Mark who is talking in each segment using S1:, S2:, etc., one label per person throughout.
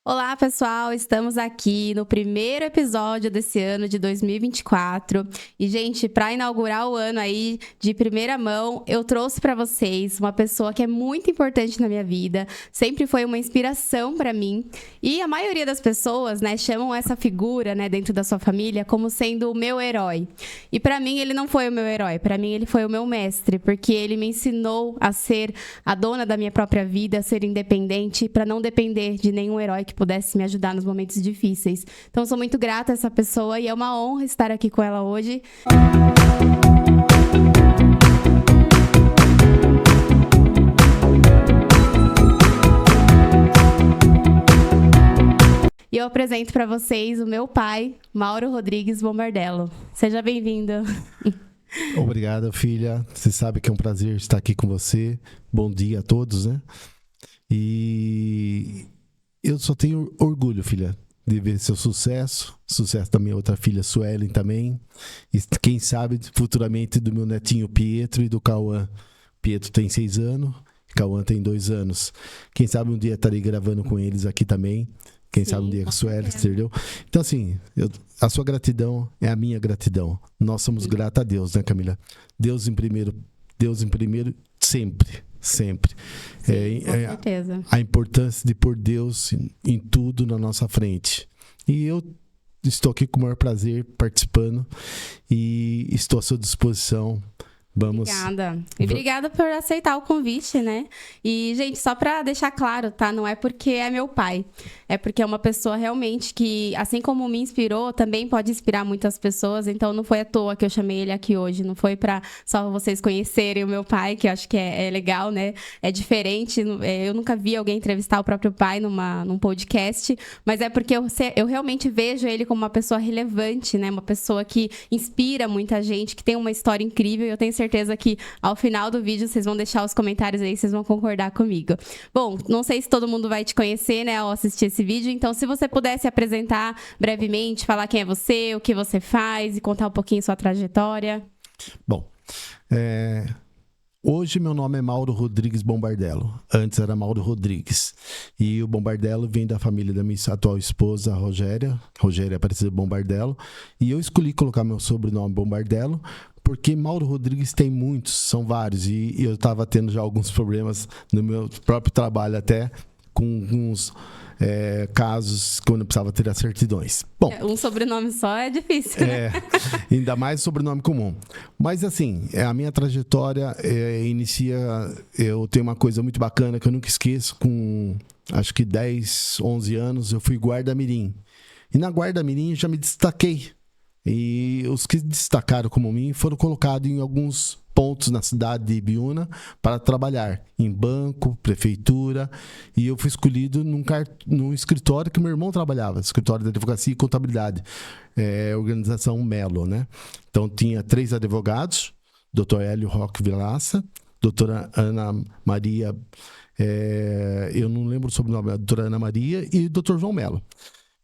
S1: Olá, pessoal! Estamos aqui no primeiro episódio desse ano de 2024. E, gente, para inaugurar o ano aí de primeira mão, eu trouxe para vocês uma pessoa que é muito importante na minha vida, sempre foi uma inspiração para mim. E a maioria das pessoas, né, chamam essa figura, né, dentro da sua família como sendo o meu herói. E para mim, ele não foi o meu herói, para mim, ele foi o meu mestre, porque ele me ensinou a ser a dona da minha própria vida, a ser independente, para não depender de nenhum herói que pudesse me ajudar nos momentos difíceis. Então, sou muito grata a essa pessoa e é uma honra estar aqui com ela hoje. E eu apresento para vocês o meu pai, Mauro Rodrigues Bombardello. Seja bem-vindo.
S2: Obrigado, filha. Você sabe que é um prazer estar aqui com você. Bom dia a todos, né? E eu só tenho orgulho, filha, de ver seu sucesso da minha outra filha, Suelen, também. E quem sabe, futuramente, do meu netinho Pietro e do Cauã. Pietro tem 6 anos, Cauã tem 2 anos. Quem sabe um dia estarei gravando com eles aqui também. Quem sabe um dia com a Suelen, entendeu? Então, assim, a sua gratidão é a minha gratidão. Nós somos gratos a Deus, né, Camila? Deus em primeiro, sempre.
S1: Sim, com certeza.
S2: A importância de pôr Deus em tudo na nossa frente. E eu estou aqui com o maior prazer participando e estou à sua disposição.
S1: Obrigada. E obrigada por aceitar o convite, né? E, gente, só pra deixar claro, tá? Não é porque é meu pai. É porque é uma pessoa realmente que, assim como me inspirou, também pode inspirar muitas pessoas. Então, não foi à toa que eu chamei ele aqui hoje. Não foi pra só vocês conhecerem o meu pai, que eu acho que é legal, né? É diferente. Eu nunca vi alguém entrevistar o próprio pai num podcast. Mas é porque eu realmente vejo ele como uma pessoa relevante, né? Uma pessoa que inspira muita gente, que tem uma história incrível. E eu tenho certeza que ao final do vídeo vocês vão deixar os comentários aí, vocês vão concordar comigo. Bom, não sei se todo mundo vai te conhecer, né, ao assistir esse vídeo, então se você pudesse apresentar brevemente, falar quem é você, o que você faz e contar um pouquinho sua trajetória.
S2: Bom, hoje meu nome é Mauro Rodrigues Bombardello. Antes era Mauro Rodrigues. E o Bombardello vem da família da minha atual esposa, Rogéria Aparecida Bombardello. E eu escolhi colocar meu sobrenome Bombardello porque Mauro Rodrigues tem muitos, são vários. E eu estava tendo já alguns problemas no meu próprio trabalho até, com uns casos quando eu precisava ter as certidões. Bom,
S1: um sobrenome só é difícil, né?
S2: Ainda mais sobrenome comum. Mas assim, a minha trajetória inicia... Eu tenho uma coisa muito bacana que eu nunca esqueço. Com acho que 10, 11 anos, eu fui guarda-mirim. E na guarda-mirim eu já me destaquei. E os que destacaram como mim foram colocados em alguns pontos na cidade de Ibiúna para trabalhar em banco, prefeitura, e eu fui escolhido num escritório que meu irmão trabalhava, escritório de advocacia e contabilidade, organização Melo, né? Então tinha 3 advogados, Dr. Hélio Roque Vilaça, doutora Ana Maria, eu não lembro o sobrenome, a doutora Ana Maria e Dr. João Melo.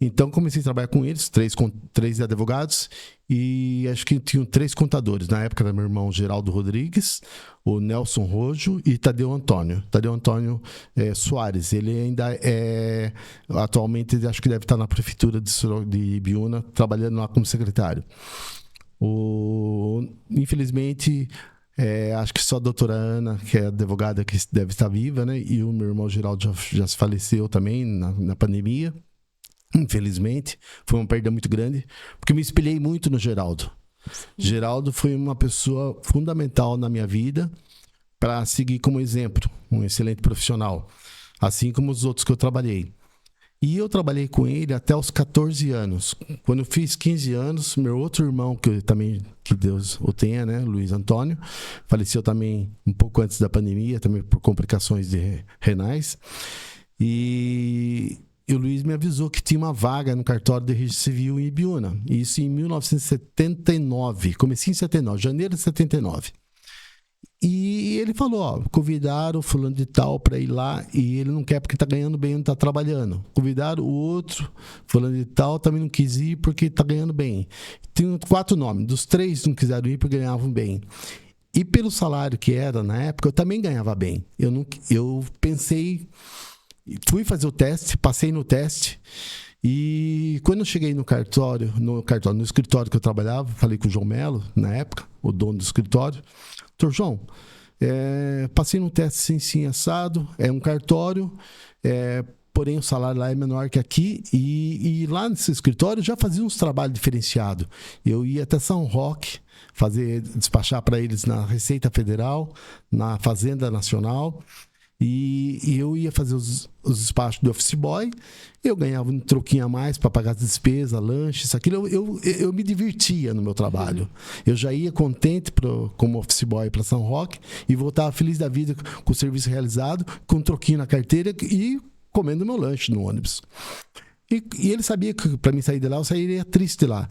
S2: Então, comecei a trabalhar com eles, 3 advogados, e acho que tinham 3 contadores. Na época era meu irmão Geraldo Rodrigues, o Nelson Rojo e Tadeu Antônio. Tadeu Antônio Soares. Ele ainda atualmente, acho que deve estar na prefeitura de Ibiúna, trabalhando lá como secretário. Infelizmente... acho que só a doutora Ana, que é advogada que deve estar viva, né? E o meu irmão Geraldo já se faleceu também na pandemia. Infelizmente, foi uma perda muito grande, porque eu me espelhei muito no Geraldo. Sim. Geraldo foi uma pessoa fundamental na minha vida para seguir como exemplo, um excelente profissional, assim como os outros que eu trabalhei. E eu trabalhei com ele até os 14 anos. Quando eu fiz 15 anos, meu outro irmão, que Deus o tenha, né, Luiz Antônio, faleceu também um pouco antes da pandemia, também por complicações renais. E o Luiz me avisou que tinha uma vaga no cartório de registro civil em Ibiúna. Isso em 1979. Comecei em 79, janeiro de 79. E ele falou, convidaram o fulano de tal para ir lá e ele não quer porque está ganhando bem, não está trabalhando. Convidaram o outro, fulano de tal, também não quis ir porque está ganhando bem. Tem 4 nomes, dos 3 não quiseram ir porque ganhavam bem. E pelo salário que era na época, eu também ganhava bem. Eu pensei Fui fazer o teste, passei no teste. E quando eu cheguei no escritório que eu trabalhava, falei com o João Melo, na época, o dono do escritório. Doutor João, passei no teste sim, assado, é um cartório, porém o salário lá é menor que aqui, e lá nesse escritório já fazia uns trabalhos diferenciados. Eu ia até São Roque, despachar para eles na Receita Federal, na Fazenda Nacional, e eu ia fazer os despachos do office boy, eu ganhava um troquinho a mais para pagar as despesas, lanches, aquilo. Eu me divertia no meu trabalho. Eu já ia contente como office boy para São Roque e voltava feliz da vida com o serviço realizado, com um troquinho na carteira e comendo meu lanche no ônibus. E ele sabia que para mim sair de lá, eu sairia triste de lá.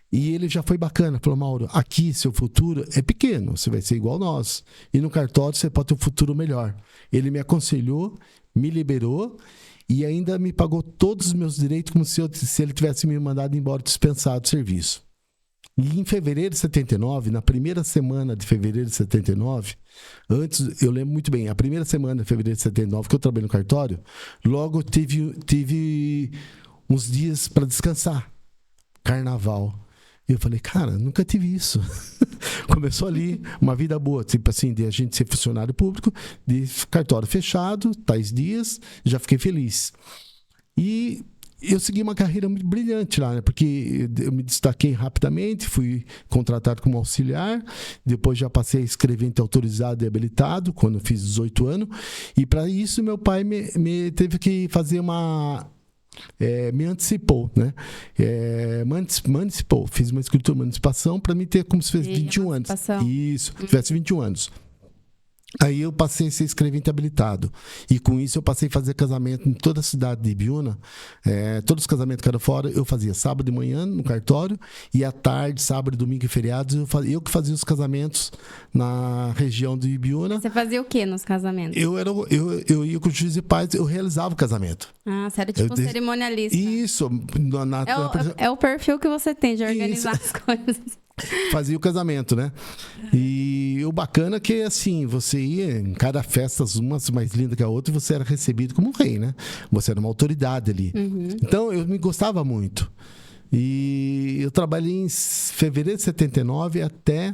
S2: E ele já foi bacana, falou: Mauro, aqui seu futuro é pequeno, você vai ser igual nós. E no cartório você pode ter um futuro melhor. Ele me aconselhou, me liberou e ainda me pagou todos os meus direitos como se ele tivesse me mandado embora dispensado do serviço. E em fevereiro de 79, na primeira semana de fevereiro de 79, antes, eu lembro muito bem, a primeira semana de fevereiro de 79 que eu trabalhei no cartório, logo tive uns dias para descansar. Carnaval. Eu falei, cara, nunca tive isso. Começou ali uma vida boa, tipo assim, de a gente ser funcionário público, de cartório fechado, tais dias, já fiquei feliz. E eu segui uma carreira muito brilhante lá, né? Porque eu me destaquei rapidamente, fui contratado como auxiliar, depois já passei a escrevente autorizado e habilitado, quando eu fiz 18 anos, e para isso meu pai me teve que fazer me antecipou, né? Fiz uma escritura de emancipação para me ter como se fosse 21 anos. Isso, tivesse 21 anos. Aí eu passei a ser escrevente habilitado. E com isso eu passei a fazer casamento em toda a cidade de Ibiúna. Todos os casamentos que eram fora, eu fazia sábado de manhã no cartório, e à tarde, sábado, domingo e feriados, eu que fazia os casamentos na região de Ibiúna.
S1: Você fazia o que nos casamentos?
S2: Eu ia com o juiz de paz, eu realizava o casamento.
S1: Ah, você era tipo um cerimonialista.
S2: Isso.
S1: É o perfil que você tem de organizar as coisas.
S2: Fazia o casamento, né? E o bacana é que, assim, você ia em cada festa, umas mais linda que a outra, e você era recebido como um rei, né? Você era uma autoridade ali. Então, eu me gostava muito. E eu trabalhei em fevereiro de 79 até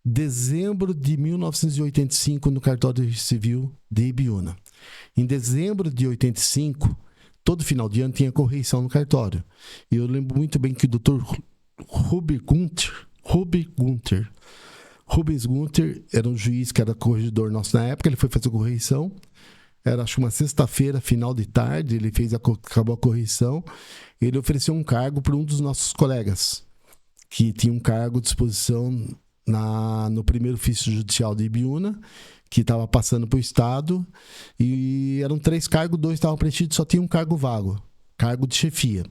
S2: dezembro de 1985 no cartório civil de Ibiúna. Em dezembro de 85... todo final de ano tinha correição no cartório. E eu lembro muito bem que o doutor Rubens Gunter era um juiz que era corregedor nosso na época. Ele foi fazer correição. Era, acho que uma sexta-feira, final de tarde. Ele acabou a correição. Ele ofereceu um cargo para um dos nossos colegas, que tinha um cargo de disposição no primeiro ofício judicial de Ibiúna, que estava passando para o Estado, e eram 3 cargos, 2 estavam preenchidos, só tinha um cargo vago, cargo de chefia.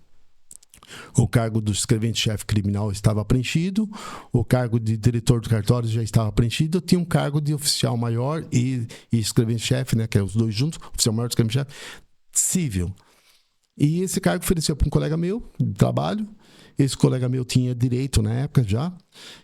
S2: O cargo do escrevente-chefe criminal estava preenchido, o cargo de diretor do cartório já estava preenchido, eu tinha um cargo de oficial maior e escrevente-chefe, né, que é os dois juntos, oficial maior e escrevente-chefe, civil. E esse cargo ofereceu para um colega meu de trabalho. Esse colega meu tinha direito na época já.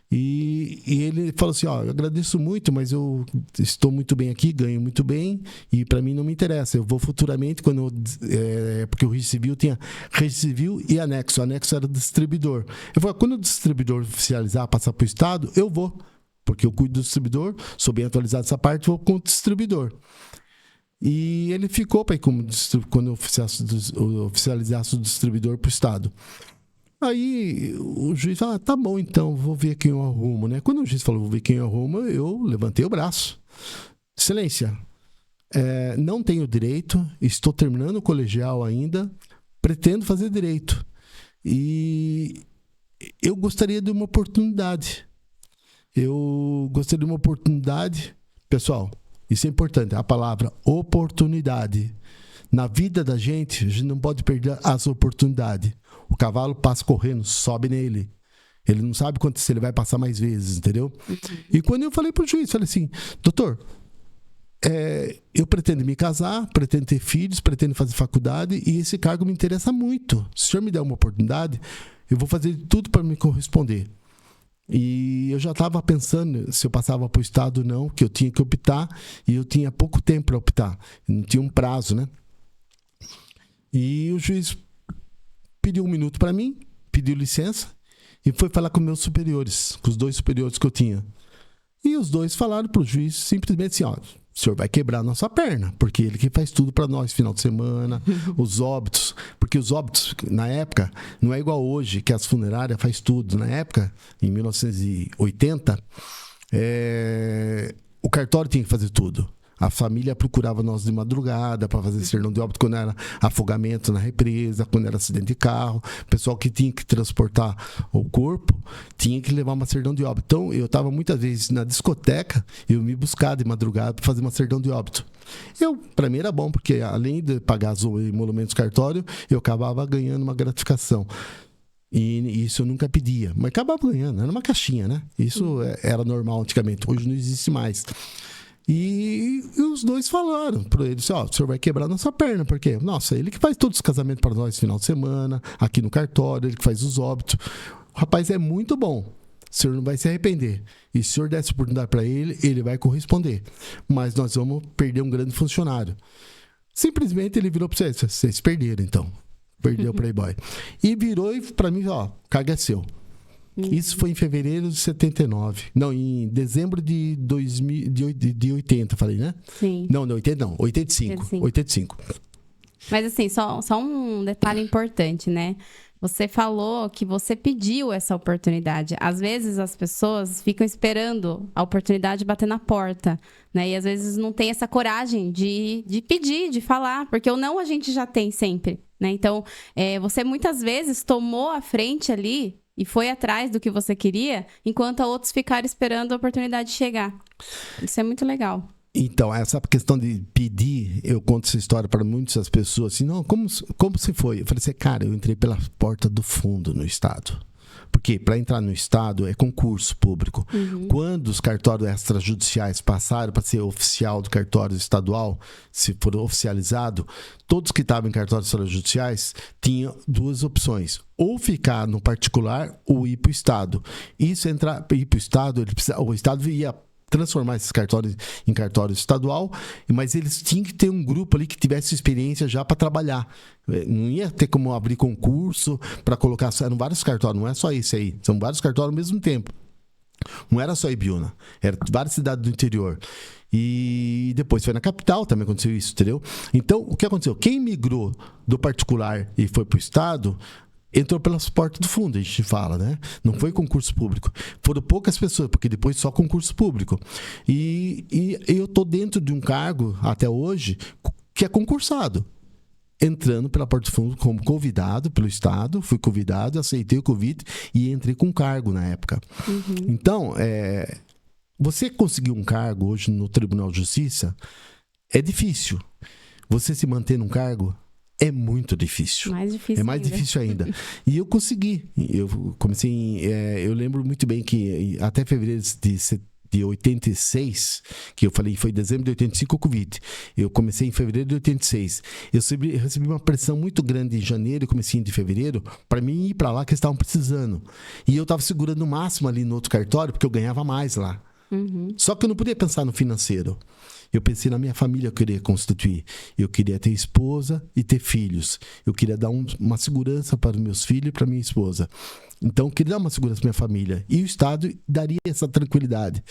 S2: E ele falou assim: eu agradeço muito, mas eu estou muito bem aqui, ganho muito bem, e para mim não me interessa. Eu vou futuramente, porque o registro civil tinha registro civil e anexo. O anexo era distribuidor. Eu falei: quando o distribuidor oficializar, passar para o Estado, eu vou. Porque eu cuido do distribuidor, sou bem atualizado nessa parte, vou com o distribuidor. E ele ficou para ir quando eu oficializasse o distribuidor para o Estado. Aí o juiz falou: tá bom, então, vou ver quem eu arrumo, né? Quando o juiz falou, vou ver quem eu arrumo, eu levantei o braço. Excelência, não tenho direito, estou terminando o colegial ainda, pretendo fazer direito. E eu gostaria de uma oportunidade. Pessoal, isso é importante, a palavra oportunidade. Na vida da gente, a gente não pode perder as oportunidades. O cavalo passa correndo, sobe nele. Ele não sabe se ele vai passar mais vezes, entendeu? E quando eu falei pro juiz, falei assim: doutor, eu pretendo me casar, pretendo ter filhos, pretendo fazer faculdade, e esse cargo me interessa muito. Se o senhor me der uma oportunidade, eu vou fazer tudo para me corresponder. E eu já estava pensando se eu passava para o Estado ou não, que eu tinha que optar, e eu tinha pouco tempo para optar, não tinha um prazo, né? E o juiz pediu 1 minuto para mim, pediu licença, e foi falar com meus superiores, com os 2 superiores que eu tinha. E os 2 falaram para o juiz simplesmente assim, ó, o senhor vai quebrar a nossa perna, porque ele que faz tudo para nós, final de semana, os óbitos, porque os óbitos, na época, não é igual hoje, que as funerárias faz tudo. Na época, em 1980, o cartório tinha que fazer tudo. A família procurava nós de madrugada para fazer certidão de óbito quando era afogamento na represa, quando era acidente de carro. O pessoal que tinha que transportar o corpo tinha que levar uma certidão de óbito. Então, eu estava muitas vezes na discoteca, eu me buscava de madrugada para fazer uma certidão de óbito. Para mim era bom, porque além de pagar os emolumentos cartório, eu acabava ganhando uma gratificação. E isso eu nunca pedia, mas acabava ganhando, era uma caixinha, né? Isso era normal antigamente, hoje não existe mais. E os 2 falaram para ele, ó, o senhor vai quebrar nossa perna, porque, nossa, ele que faz todos os casamentos para nós no final de semana, aqui no cartório, ele que faz os óbitos. O rapaz é muito bom, o senhor não vai se arrepender. E se o senhor desse oportunidade para ele, ele vai corresponder. Mas nós vamos perder um grande funcionário. Simplesmente ele virou para vocês perderam então. Perdeu o Playboy. E virou para mim, ó, carga é seu. Isso foi em fevereiro de 79. Não, em dezembro de 80, falei, né?
S1: Sim.
S2: Não, 80 não, 85.
S1: Mas assim, só um detalhe importante, né? Você falou que você pediu essa oportunidade. Às vezes as pessoas ficam esperando a oportunidade bater na porta, né? E às vezes não tem essa coragem de pedir, de falar, porque o não a gente já tem sempre, né? Então, você muitas vezes tomou a frente ali e foi atrás do que você queria, enquanto outros ficaram esperando a oportunidade chegar. Isso é muito legal.
S2: Então, essa questão de pedir, eu conto essa história para muitas pessoas, assim, não, como se foi? Eu falei assim, cara, eu entrei pela porta do fundo no Estado. Porque para entrar no Estado é concurso público. Quando os cartórios extrajudiciais passaram para ser oficial do cartório estadual, se for oficializado, todos que estavam em cartórios extrajudiciais tinham 2 opções. Ou ficar no particular ou ir para o Estado. Ir para o Estado, o Estado ia transformar esses cartórios em cartório estadual, mas eles tinham que ter um grupo ali que tivesse experiência já para trabalhar. Não ia ter como abrir concurso para colocar... Eram vários cartórios, não é só esse aí. São vários cartórios ao mesmo tempo. Não era só Ibiúna, era várias cidades do interior. E depois foi na capital, também aconteceu isso, entendeu? Então, o que aconteceu? Quem migrou do particular e foi para o Estado... entrou pelas portas do fundo, a gente fala, né? Não foi concurso público. Foram poucas pessoas, porque depois só concurso público. E eu tô dentro de um cargo, até hoje, que é concursado. Entrando pela porta do fundo como convidado pelo Estado, fui convidado, aceitei o convite e entrei com cargo na época. Então, você conseguir um cargo hoje no Tribunal de Justiça é difícil. Você se manter num cargo é muito difícil.
S1: Mais difícil
S2: é mais
S1: ainda.
S2: difícil ainda. E eu consegui. Eu comecei eu lembro muito bem que até fevereiro de 86, que eu falei, foi em dezembro de 85 o convite. Eu comecei em fevereiro de 86. Eu recebi uma pressão muito grande em janeiro e comecinho de fevereiro para mim ir para lá, que eles estavam precisando. E eu estava segurando o máximo ali no outro cartório, porque eu ganhava mais lá. Só que eu não podia pensar no financeiro. Eu pensei na minha família, eu queria constituir. Eu queria ter esposa e ter filhos. Eu queria dar uma segurança para os meus filhos e para minha esposa. Então, eu queria dar uma segurança para minha família. E o Estado daria essa tranquilidade.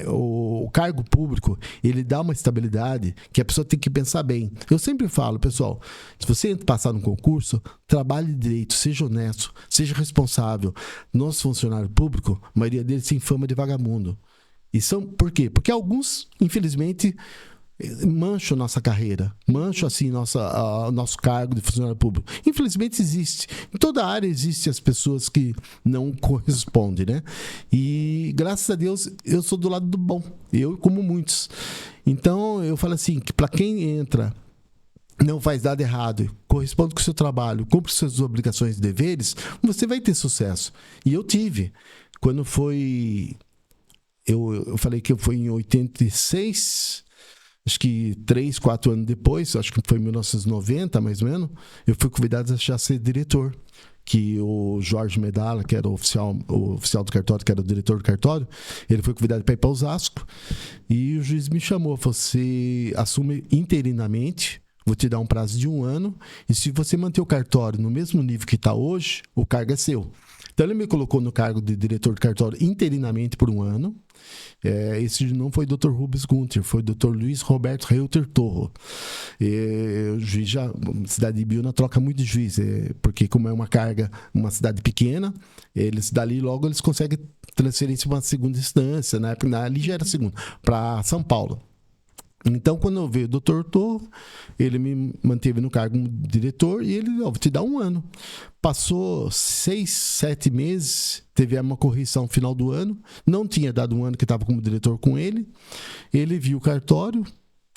S2: O cargo público, ele dá uma estabilidade que a pessoa tem que pensar bem. Eu sempre falo, pessoal, se você passar num concurso, trabalhe direito, seja honesto, seja responsável. Nosso funcionário público, a maioria deles tem fama de vagabundo. E por quê? Porque alguns, infelizmente, mancham nossa carreira, mancham assim nosso cargo de funcionário público. Infelizmente existe. Em toda área existe as pessoas que não correspondem, né? E graças a Deus eu sou do lado do bom. Eu como muitos. Então eu falo assim, que para quem entra, não faz nada errado, corresponde com o seu trabalho, cumpre suas obrigações e deveres, você vai ter sucesso. E eu tive. Quando foi... Eu falei que foi em 86, acho que 3, 4 anos depois, acho que foi em 1990, mais ou menos, eu fui convidado a já ser diretor, que o Jorge Medalla, que era o oficial do cartório, que era o diretor do cartório, ele foi convidado para ir para Osasco, e o juiz me chamou, você assume interinamente, vou te dar um prazo de 1 ano, e se você manter o cartório no mesmo nível que está hoje, o cargo é seu. Então ele me colocou no cargo de diretor do cartório interinamente por 1 ano. Esse não foi o Dr. Rubens Gunter, foi o Dr. Luiz Roberto Reuter Torro. O juiz a cidade de Ibiúna troca muito de juiz, porque como é uma cidade pequena, eles dali logo eles conseguem transferência para uma segunda instância, né? Ali já era segunda, para São Paulo. Então, quando eu vi o Dr. Torro, ele me manteve no cargo como diretor e ele, vou te dar 1 ano. Passou 6, 7 meses, teve uma correção no final do ano, não tinha dado 1 ano que estava como diretor com ele. Ele viu o cartório,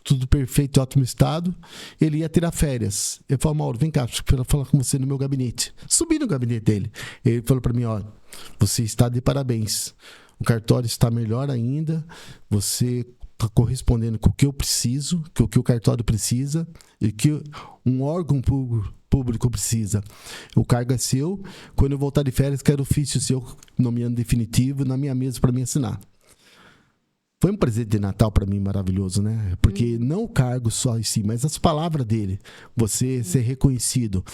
S2: tudo perfeito, ótimo estado. Ele ia tirar férias. Eu falei, Mauro, vem cá, eu quero falar com você no meu gabinete. Subi no gabinete dele. Ele falou para mim, ó, você está de parabéns. O cartório está melhor ainda, você correspondendo com o que eu preciso, com o que o cartório precisa e que um órgão público precisa. O cargo é seu. Quando eu voltar de férias, quero ofício seu nomeando definitivo na minha mesa para me assinar. Foi um presente de Natal para mim maravilhoso, né? Porque não o cargo só em si, mas as palavras dele. Você ser reconhecido.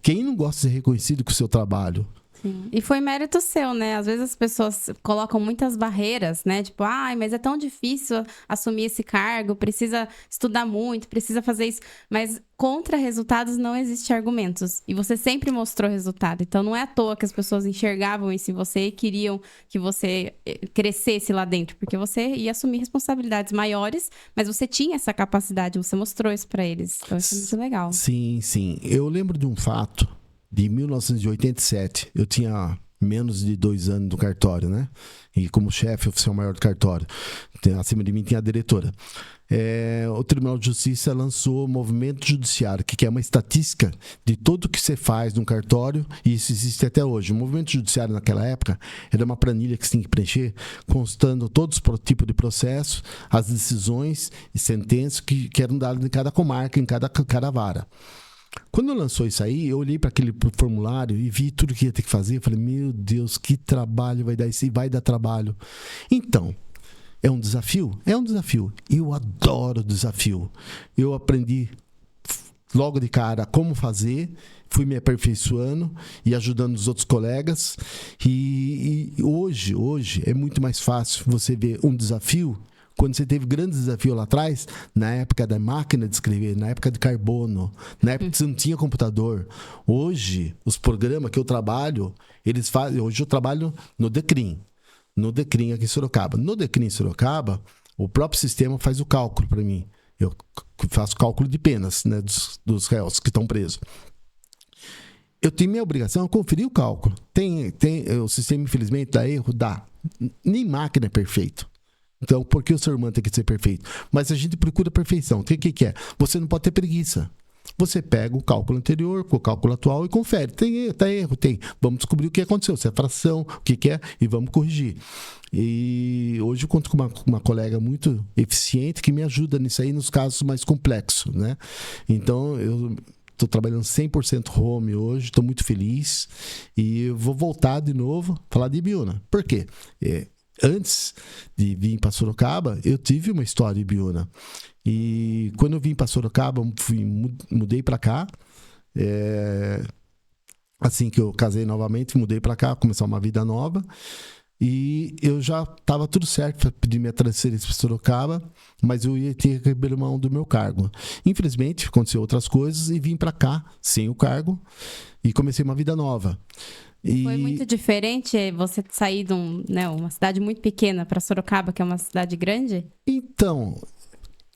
S2: Quem não gosta de ser reconhecido com o seu trabalho?
S1: Sim. E foi mérito seu, né? Às vezes as pessoas colocam muitas barreiras, né? Tipo, mas é tão difícil assumir esse cargo, precisa estudar muito, precisa fazer isso. Mas contra resultados não existe argumentos. E você sempre mostrou resultado. Então não é à toa que as pessoas enxergavam isso em você e queriam que você crescesse lá dentro. Porque você ia assumir responsabilidades maiores, mas você tinha essa capacidade, você mostrou isso pra eles. Então isso é muito legal.
S2: Sim, sim. Eu lembro de um fato de 1987, eu tinha menos de 2 anos do cartório, né? E como chefe oficial maior do cartório, acima de mim tinha a diretora. O Tribunal de Justiça lançou o Movimento Judiciário, que é uma estatística de tudo o que você faz no cartório, e isso existe até hoje. O Movimento Judiciário naquela época era uma planilha que você tinha que preencher, constando todos os tipos de processos, as decisões e sentenças que eram dadas em cada comarca, em cada vara. Quando lançou isso aí, eu olhei para aquele formulário e vi tudo que ia ter que fazer. Eu falei, meu Deus, que trabalho vai dar isso? E vai dar trabalho. Então, é um desafio? É um desafio. Eu adoro desafio. Eu aprendi logo de cara como fazer, fui me aperfeiçoando e ajudando os outros colegas. E hoje é muito mais fácil você ver um desafio. Quando você teve grandes desafios lá atrás, na época da máquina de escrever, na época de carbono, na época que você não tinha computador. Hoje, os programas que eu trabalho, eles fazem. Hoje eu trabalho no Decrim. No Decrim aqui em Sorocaba. No Decrim em Sorocaba, o próprio sistema faz o cálculo para mim. Eu faço cálculo de penas, né, dos réus que estão presos. Eu tenho minha obrigação a conferir o cálculo. O sistema, infelizmente, dá erro? Dá. Nem máquina é perfeito. Então, por que o ser humano tem que ser perfeito? Mas a gente procura perfeição. O que é? Você não pode ter preguiça. Você pega o cálculo anterior com o cálculo atual e confere. Tem erro? Tem. Vamos descobrir o que aconteceu, se é fração, o que é, e vamos corrigir. E hoje eu conto com uma colega muito eficiente que me ajuda nisso aí nos casos mais complexos, né? Então, eu estou trabalhando 100% home hoje, estou muito feliz. E eu vou voltar de novo falar de Ibiúna. Por quê? Antes de vir para Sorocaba, eu tive uma história em Ibiúna. E quando eu vim para Sorocaba, mudei para cá. Assim que eu casei novamente, mudei para cá, começar uma vida nova. E eu já estava tudo certo para pedir minha transferência para Sorocaba, mas eu ia ter que abrir mão do meu cargo. Infelizmente, aconteceu outras coisas e vim para cá sem o cargo e comecei uma vida nova.
S1: Foi muito diferente você sair de uma cidade muito pequena para Sorocaba, que é uma cidade grande?
S2: Então,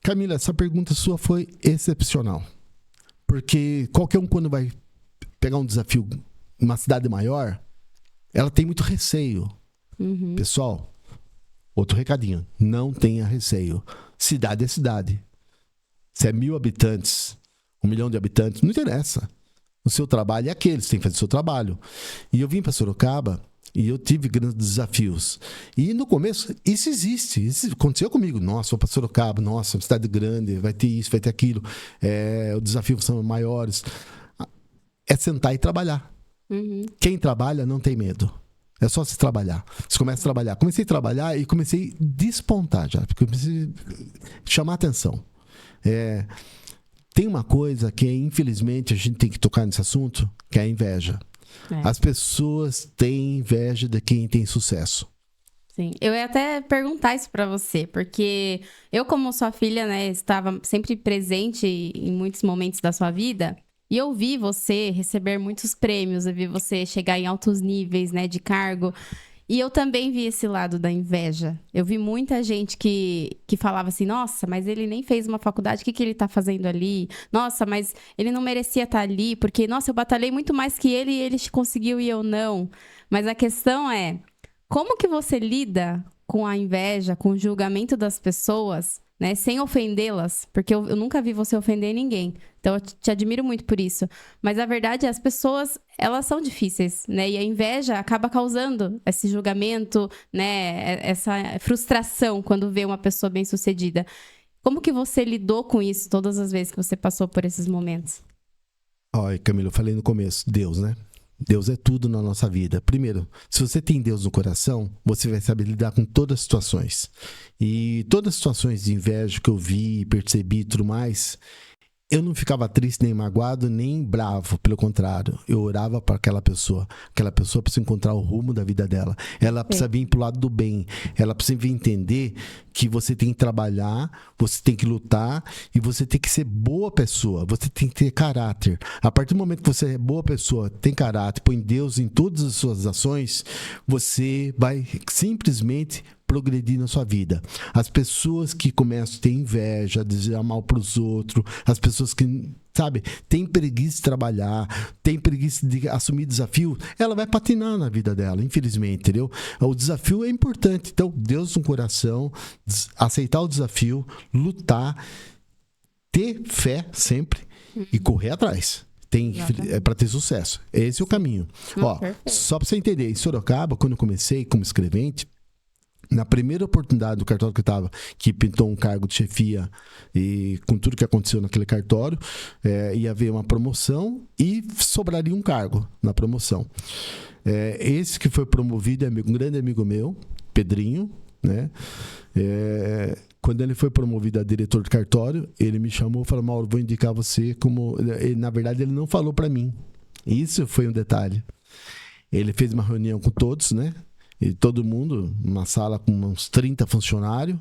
S2: Camila, essa pergunta sua foi excepcional. Porque qualquer um, quando vai pegar um desafio em uma cidade maior, ela tem muito receio.
S1: Uhum.
S2: Pessoal, outro recadinho, não tenha receio. Cidade é cidade. Se é 1.000 habitantes, 1 milhão de habitantes, não interessa. O seu trabalho é aquele, você tem que fazer o seu trabalho. E eu vim para Sorocaba e eu tive grandes desafios. E no começo, isso existe. Isso aconteceu comigo. Nossa, vou para Sorocaba, nossa, uma cidade grande, vai ter isso, vai ter aquilo. Os desafios são maiores. é sentar e trabalhar. Quem trabalha não tem medo. É só se trabalhar. Você começa a trabalhar. Comecei a trabalhar e comecei a despontar já. Porque comecei a chamar atenção. Tem uma coisa que, infelizmente, a gente tem que tocar nesse assunto, que é a inveja. As pessoas têm inveja de quem tem sucesso.
S1: Sim, eu ia até perguntar isso pra você, porque eu, como sua filha, né, estava sempre presente em muitos momentos da sua vida, e eu vi você receber muitos prêmios, eu vi você chegar em altos níveis, né, de cargo, e eu também vi esse lado da inveja. Eu vi muita gente que falava assim, nossa, mas ele nem fez uma faculdade, o que ele tá fazendo ali? Nossa, mas ele não merecia estar ali, porque, nossa, eu batalhei muito mais que ele e ele conseguiu e eu não. Mas a questão é, como que você lida com a inveja, com o julgamento das pessoas, né, sem ofendê-las? Porque eu nunca vi você ofender ninguém. Então, eu te admiro muito por isso. Mas a verdade é, as pessoas, elas são difíceis, né? E a inveja acaba causando esse julgamento, né, essa frustração quando vê uma pessoa bem-sucedida. Como que você lidou com isso todas as vezes que você passou por esses momentos?
S2: Olha, Camila, eu falei no começo, Deus, né? Deus é tudo na nossa vida. Primeiro, se você tem Deus no coração, você vai saber lidar com todas as situações. E todas as situações de inveja que eu vi, percebi e tudo mais, eu não ficava triste, nem magoado, nem bravo. Pelo contrário, eu orava para aquela pessoa. Aquela pessoa precisa encontrar o rumo da vida dela. Ela precisa vir pro lado do bem. Ela precisa entender que você tem que trabalhar, você tem que lutar e você tem que ser boa pessoa. Você tem que ter caráter. A partir do momento que você é boa pessoa, tem caráter, põe Deus em todas as suas ações, você vai simplesmente progredir na sua vida. As pessoas que começam a ter inveja, a dizer mal para os outros, as pessoas que, sabe, tem preguiça de trabalhar, tem preguiça de assumir desafio, ela vai patinar na vida dela, infelizmente, entendeu? O desafio é importante. Então, Deus no coração, aceitar o desafio, lutar, ter fé sempre e correr atrás. É para ter sucesso. Esse é o caminho. Ó, só para você entender, em Sorocaba, quando eu comecei como escrevente, na primeira oportunidade do cartório que eu estava, que pintou um cargo de chefia e com tudo que aconteceu naquele cartório, ia haver uma promoção e sobraria um cargo na promoção. Esse que foi promovido é um grande amigo meu, Pedrinho, né? Quando ele foi promovido a diretor de cartório, ele me chamou e falou, Mauro, vou indicar você como... Na verdade, ele não falou para mim. Isso foi um detalhe. Ele fez uma reunião com todos, né? E todo mundo, uma sala com uns 30 funcionários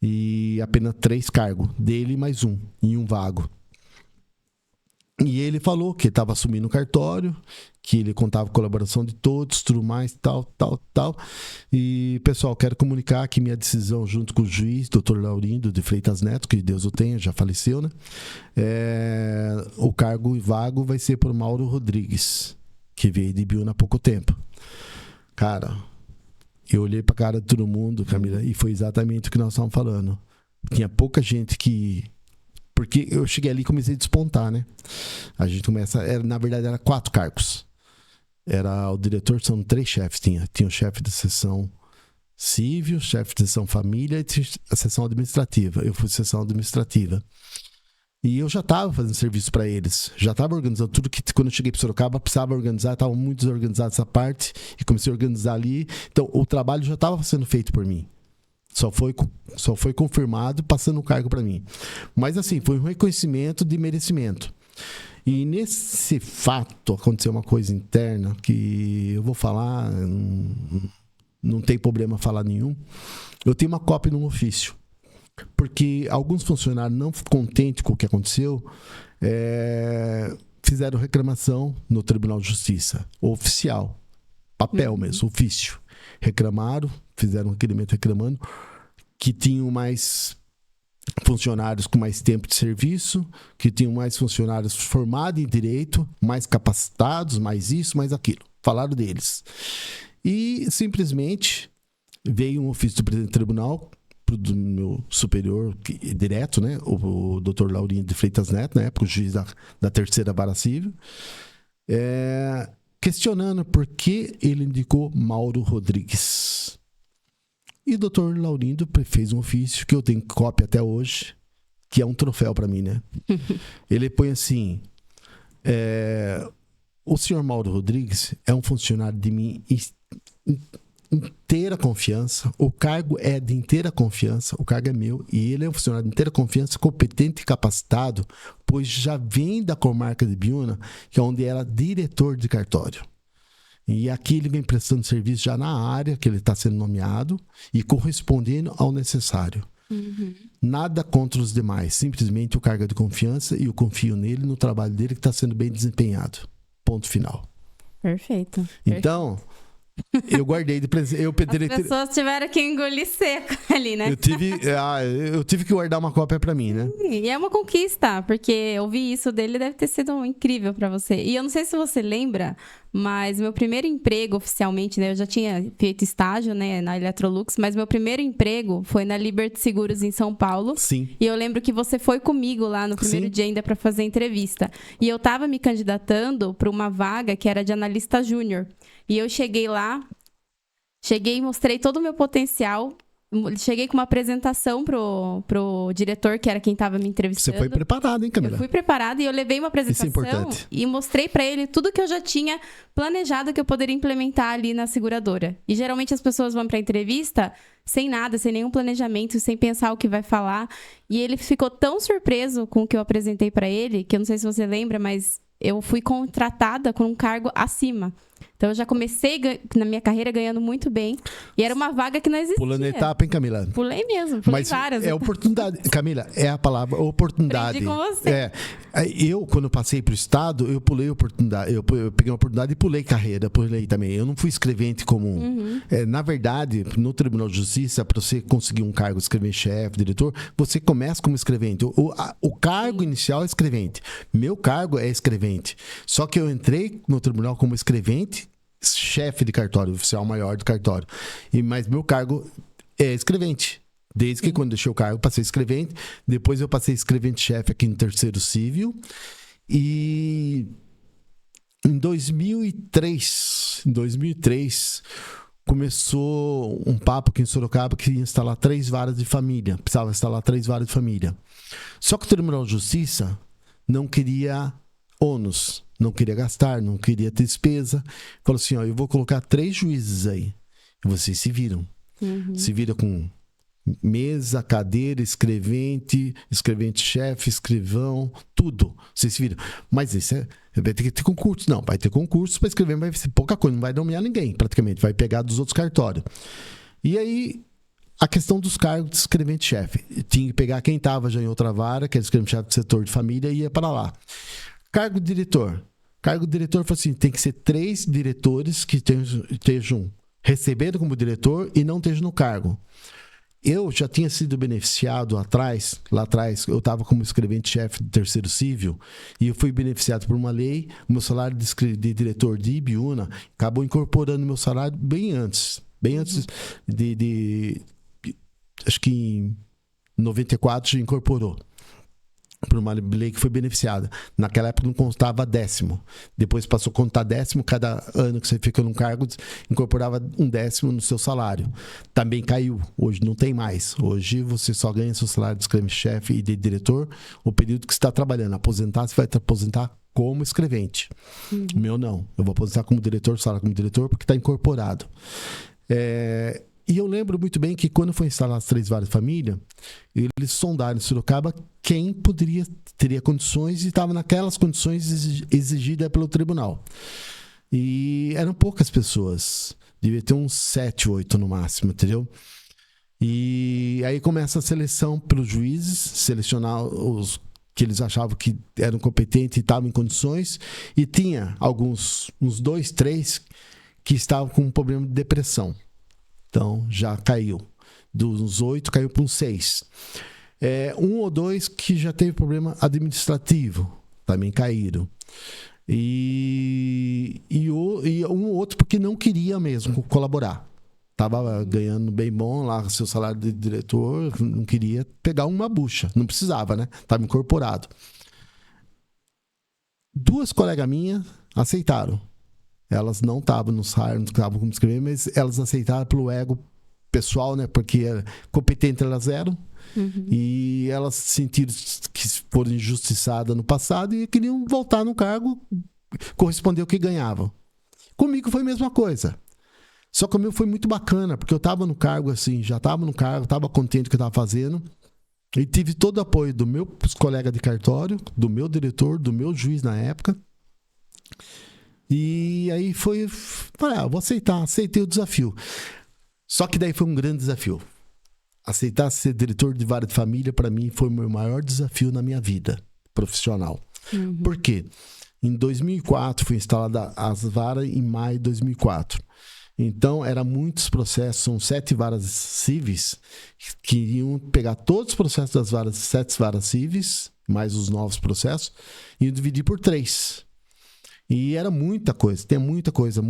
S2: e apenas 3 cargos, dele mais um, e um vago. E ele falou que estava assumindo o cartório, que ele contava com a colaboração de todos, tudo mais, tal. E, pessoal, quero comunicar que minha decisão junto com o juiz, Dr. Laurindo de Freitas Neto, que Deus o tenha, já faleceu, né? O cargo vago vai ser por Mauro Rodrigues, que veio de Biúna há pouco tempo. Cara, eu olhei pra cara de todo mundo, Camila, e foi exatamente o que nós estávamos falando. Tinha pouca gente que... Porque eu cheguei ali e comecei a despontar, né? A gente começa... na verdade, era 4 cargos. Era o diretor, são 3 chefes. Tinha o chefe da seção civil, chefe da seção família e a seção administrativa. Eu fui seção administrativa. E eu já estava fazendo serviço para eles, já estava organizando tudo que quando eu cheguei para Sorocaba precisava organizar, estava muito desorganizado essa parte e comecei a organizar ali. Então o trabalho já estava sendo feito por mim, só foi confirmado passando o cargo para mim. Mas assim, foi um reconhecimento de merecimento. E nesse fato aconteceu uma coisa interna que eu vou falar, não tem problema falar nenhum. Eu tenho uma cópia no ofício. Porque alguns funcionários não contentes com o que aconteceu fizeram reclamação no Tribunal de Justiça, oficial, papel mesmo, ofício. Reclamaram, fizeram um requerimento reclamando que tinham mais funcionários com mais tempo de serviço, que tinham mais funcionários formados em direito, mais capacitados, mais isso, mais aquilo. Falaram deles. E simplesmente veio um ofício do presidente do tribunal do meu superior direto, né, o Dr. Laurindo de Freitas Neto, na época o juiz da terceira vara civil, questionando por que ele indicou Mauro Rodrigues. E o Dr. Laurindo fez um ofício que eu tenho cópia até hoje, que é um troféu para mim, né? Ele põe assim: O senhor Mauro Rodrigues é um funcionário de mim inteira confiança, o cargo é de inteira confiança, o cargo é meu e ele é um funcionário de inteira confiança, competente e capacitado, pois já vem da comarca de Ibiúna, que é onde era diretor de cartório. E aqui ele vem prestando serviço já na área que ele está sendo nomeado e correspondendo ao necessário. Nada contra os demais, simplesmente o cargo é de confiança e eu confio nele, no trabalho dele que está sendo bem desempenhado. Ponto final.
S1: Perfeito.
S2: Então, eu guardei de presente.
S1: As pessoas tiveram que engolir seco ali, né?
S2: Eu tive que guardar uma cópia pra mim, né?
S1: E é uma conquista, porque ouvir isso dele deve ter sido incrível pra você. E eu não sei se você lembra, mas meu primeiro emprego oficialmente, né? Eu já tinha feito estágio, né, na Electrolux, mas meu primeiro emprego foi na Liberty Seguros em São Paulo.
S2: Sim.
S1: E eu lembro que você foi comigo lá no primeiro dia ainda pra fazer entrevista. E eu tava me candidatando pra uma vaga que era de analista júnior. E eu cheguei lá, e mostrei todo o meu potencial. Cheguei com uma apresentação pro diretor, que era quem estava me entrevistando.
S2: Você foi preparada, hein, Camila?
S1: Eu fui preparada e eu levei uma apresentação e mostrei para ele tudo que eu já tinha planejado que eu poderia implementar ali na seguradora. E geralmente as pessoas vão para entrevista sem nada, sem nenhum planejamento, sem pensar o que vai falar. E ele ficou tão surpreso com o que eu apresentei para ele, que eu não sei se você lembra, mas eu fui contratada com um cargo acima. Então, eu já comecei na minha carreira ganhando muito bem. E era uma vaga que não existia.
S2: Pulando etapa, hein, Camila?
S1: Pulei mesmo, pulei várias.
S2: É oportunidade. Camila, é a palavra oportunidade.
S1: Aprendi com você.
S2: Eu, quando passei para o Estado, eu pulei oportunidade. Eu peguei uma oportunidade e pulei carreira. Pulei também. Eu não fui escrevente comum. Na verdade, no Tribunal de Justiça, para você conseguir um cargo de escrevente-chefe, diretor, você começa como escrevente. O cargo inicial é escrevente. Meu cargo é escrevente. Só que eu entrei no tribunal como escrevente, chefe de cartório, oficial maior do cartório. Mas meu cargo é escrevente. Desde que quando deixei o cargo, passei escrevente. Depois eu passei escrevente-chefe aqui no Terceiro Civil. E em 2003, começou um papo aqui em Sorocaba que ia instalar 3 varas de família. Precisava instalar 3 varas de família. Só que o Tribunal de Justiça não queria ônus, não queria gastar, não queria ter despesa. Falou assim, eu vou colocar 3 juízes aí. E vocês se viram. Se vira com mesa, cadeira, escrevente-chefe, escrivão, tudo. Vocês se viram. Mas isso vai ter que ter concurso. Não, vai ter concurso para escrever, mas vai ser pouca coisa. Não vai nomear ninguém, praticamente. Vai pegar dos outros cartórios. E aí, a questão dos cargos de escrevente-chefe. Tinha que pegar quem estava já em outra vara, que era escrevente-chefe do setor de família, e ia para lá. Cargo de diretor. Cargo de diretor foi assim, tem que ser 3 diretores que estejam recebendo como diretor e não estejam no cargo. Eu já tinha sido beneficiado lá atrás, eu estava como escrevente-chefe do Terceiro Civil e eu fui beneficiado por uma lei. Meu salário de diretor de Ibiúna acabou incorporando meu salário bem antes de acho que em 94 já incorporou por uma lei que foi beneficiada. Naquela época não contava 10º. Depois passou a contar 10º. Cada ano que você fica num cargo, incorporava um 10º no seu salário. Também caiu. Hoje não tem mais. Hoje você só ganha seu salário de escrevente-chefe e de diretor o período que você está trabalhando. Aposentar, você vai te aposentar como escrevente. O meu não. Eu vou aposentar como diretor, salário como diretor, porque está incorporado. E eu lembro muito bem que quando foi instalar as 3 varas de família, eles sondaram em Sorocaba quem teria condições e estava naquelas condições exigidas pelo tribunal. E eram poucas pessoas. Devia ter uns 7, 8 no máximo, entendeu? E aí começa a seleção pelos juízes, selecionar os que eles achavam que eram competentes e estavam em condições. E tinha uns 2, 3 que estavam com um problema de depressão. Então, já caiu. Dos 8, caiu para uns 6. 1 ou 2 que já teve problema administrativo. Também caíram. E um ou outro porque não queria mesmo colaborar. Estava ganhando bem bom lá, seu salário de diretor, não queria pegar uma bucha. Não precisava, né? Estava incorporado. 2 colegas minhas aceitaram. Elas não estavam no salário, não estavam como escrever, mas elas aceitaram pelo ego pessoal, né? Porque competentes elas eram. E elas sentiram que foram injustiçadas no passado e queriam voltar no cargo, corresponder ao que ganhavam. Comigo foi a mesma coisa. Só que o meu foi muito bacana, porque eu estava no cargo assim, já estava no cargo, estava contente com o que eu estava fazendo. E tive todo o apoio do meu colega de cartório, do meu diretor, do meu juiz na época. E aí falei, vou aceitar, aceitei o desafio. Só que daí foi um grande desafio. Aceitar ser diretor de vara de família, para mim, foi o meu maior desafio na minha vida profissional. Por quê? Em 2004, foi instalada as varas em maio de 2004. Então, eram muitos processos, são 7 varas cíveis, que iriam pegar todos os processos das varas, 7 varas cíveis, mais os novos processos, e dividir por 3. E era muita coisa, tem muita coisa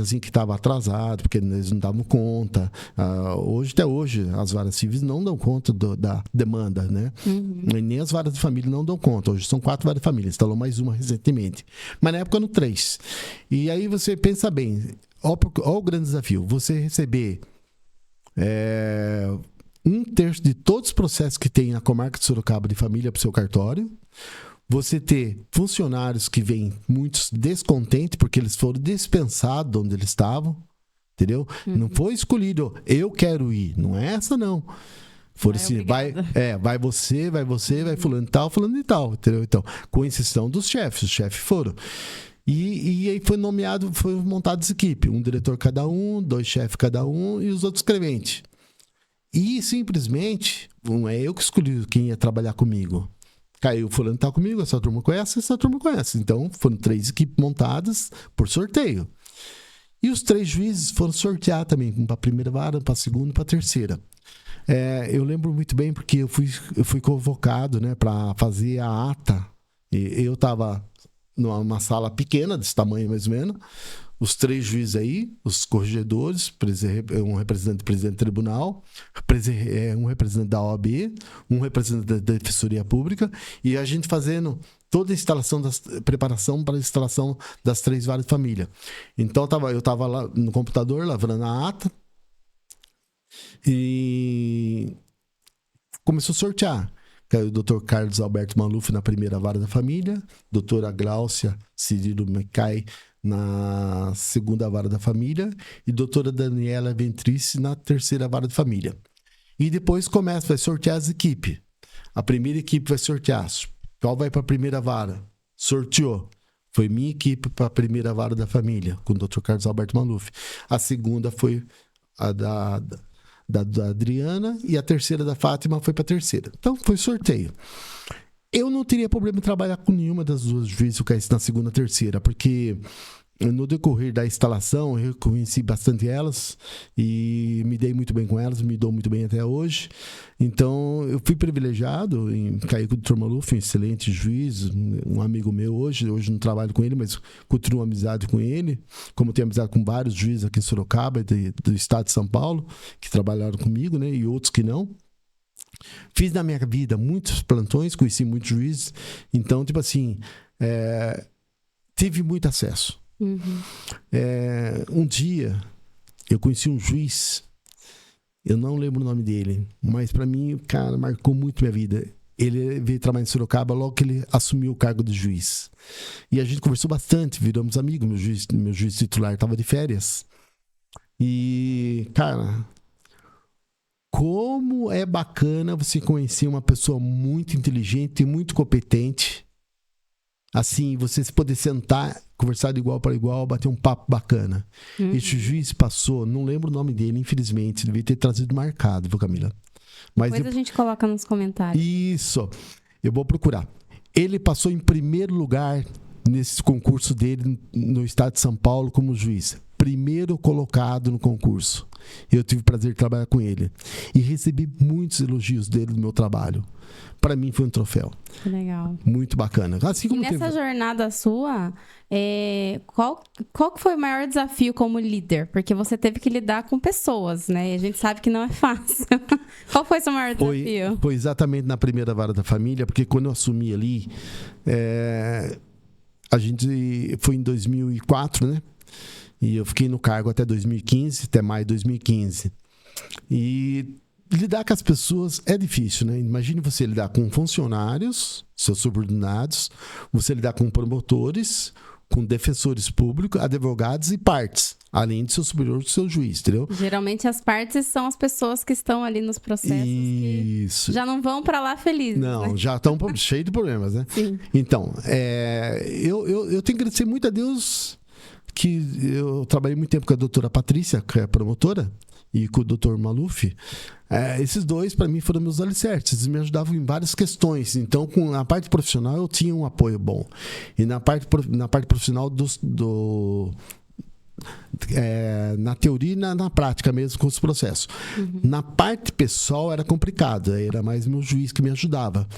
S2: assim que estava atrasado, porque eles não davam conta. Até hoje, as varas cíveis não dão conta da demanda, né? E nem as varas de família não dão conta. Hoje são 4 varas de família, instalou mais uma recentemente. Mas na época eram 3. E aí você pensa bem, olha o grande desafio, você receber 1/3 de todos os processos que tem na comarca de Sorocaba de família para o seu cartório. Você ter funcionários que vêm muitos descontentes porque eles foram dispensados de onde eles estavam, entendeu? Não foi escolhido, eu quero ir, não é essa não. Foram assim, vai você, vai fulano e tal, entendeu? Então, com exceção dos chefes, os chefes foram. E aí foi montado essa equipe, um diretor cada um, 2 chefes cada um e os outros escreventes. E simplesmente, não é eu que escolhi quem ia trabalhar comigo. Caiu, fulano tá comigo, essa turma conhece. Então, foram 3 equipes montadas por sorteio. E os 3 juízes foram sortear também, para a primeira vara, para a segunda e para a terceira. Eu lembro muito bem porque eu fui convocado, né, para fazer a ata. Eu estava numa sala pequena, desse tamanho mais ou menos. Os 3 juízes aí, os corregedores, um representante do presidente do tribunal, um representante da OAB, um representante da Defensoria Pública, e a gente fazendo toda a instalação, preparação para a instalação das 3 varas de família. Então eu estava lá no computador, lavrando a ata, e começou a sortear. Caiu o Dr. Carlos Alberto Maluf na primeira vara da família, doutora Gláucia Cirilo Mecai na segunda vara da família e doutora Daniela Ventrice na terceira vara de família. E depois vai sortear as equipes. A primeira equipe vai sortear. Qual vai para a primeira vara? Sorteou. Foi minha equipe para a primeira vara da família, com o Dr. Carlos Alberto Maluf. A segunda foi a da Adriana e a terceira da Fátima foi para a terceira. Então, foi sorteio. Eu não teria problema em trabalhar com nenhuma das 2 juízes que caísse na segunda ou terceira, porque no decorrer da instalação eu conheci bastante elas e me dei muito bem com elas, me dou muito bem até hoje. Então, eu fui privilegiado em cair com o Dr. Maluf, um excelente juiz, um amigo meu hoje não trabalho com ele, mas continuo amizade com ele, como tenho amizade com vários juízes aqui em Sorocaba, do estado de São Paulo, que trabalharam comigo, né, e outros que não. Fiz na minha vida muitos plantões, conheci muitos juízes, então, tipo assim, tive muito acesso. Um dia, eu conheci um juiz, eu não lembro o nome dele, mas pra mim, cara, marcou muito minha vida. Ele veio trabalhar em Sorocaba logo que ele assumiu o cargo de juiz. E a gente conversou bastante, viramos amigos, meu juiz titular estava de férias. E, cara, como é bacana você conhecer uma pessoa muito inteligente e muito competente. Assim, você poder sentar, conversar de igual para igual, bater um papo bacana. Esse juiz passou, não lembro o nome dele, infelizmente. Devia ter trazido marcado, viu, Camila? Mas
S1: depois a gente coloca nos comentários.
S2: Isso, eu vou procurar. Ele passou em primeiro lugar nesse concurso dele no estado de São Paulo como juiz. Primeiro colocado no concurso. Eu tive o prazer de trabalhar com ele. E recebi muitos elogios dele do meu trabalho. Para mim foi um troféu.
S1: Legal.
S2: Muito bacana. Assim como
S1: e nessa jornada sua, qual que foi o maior desafio como líder? Porque você teve que lidar com pessoas, né? E a gente sabe que não é fácil. Qual foi o seu maior desafio?
S2: Foi exatamente na primeira vara da família, porque quando eu assumi ali, a gente foi em 2004, né? E eu fiquei no cargo até 2015, até maio de 2015. E lidar com as pessoas é difícil, né? Imagine você lidar com funcionários, seus subordinados, você lidar com promotores, com defensores públicos, advogados e partes, além de seu superior, do seu juiz, entendeu?
S1: Geralmente as partes são as pessoas que estão ali nos processos
S2: Isso.
S1: que já não vão para lá felizes.
S2: Não,
S1: né?
S2: já estão cheios de problemas, né?
S1: Sim.
S2: Então, eu tenho que agradecer muito a Deus que eu trabalhei muito tempo com a doutora Patrícia, que é promotora, e com o doutor Maluf. Esses dois, para mim, foram meus alicerces. Eles me ajudavam em várias questões. Então, na parte profissional, eu tinha um apoio bom. E na parte profissional, na teoria e na prática mesmo, com os processos. Uhum. Na parte pessoal, era complicado. Era mais meu juiz que me ajudava.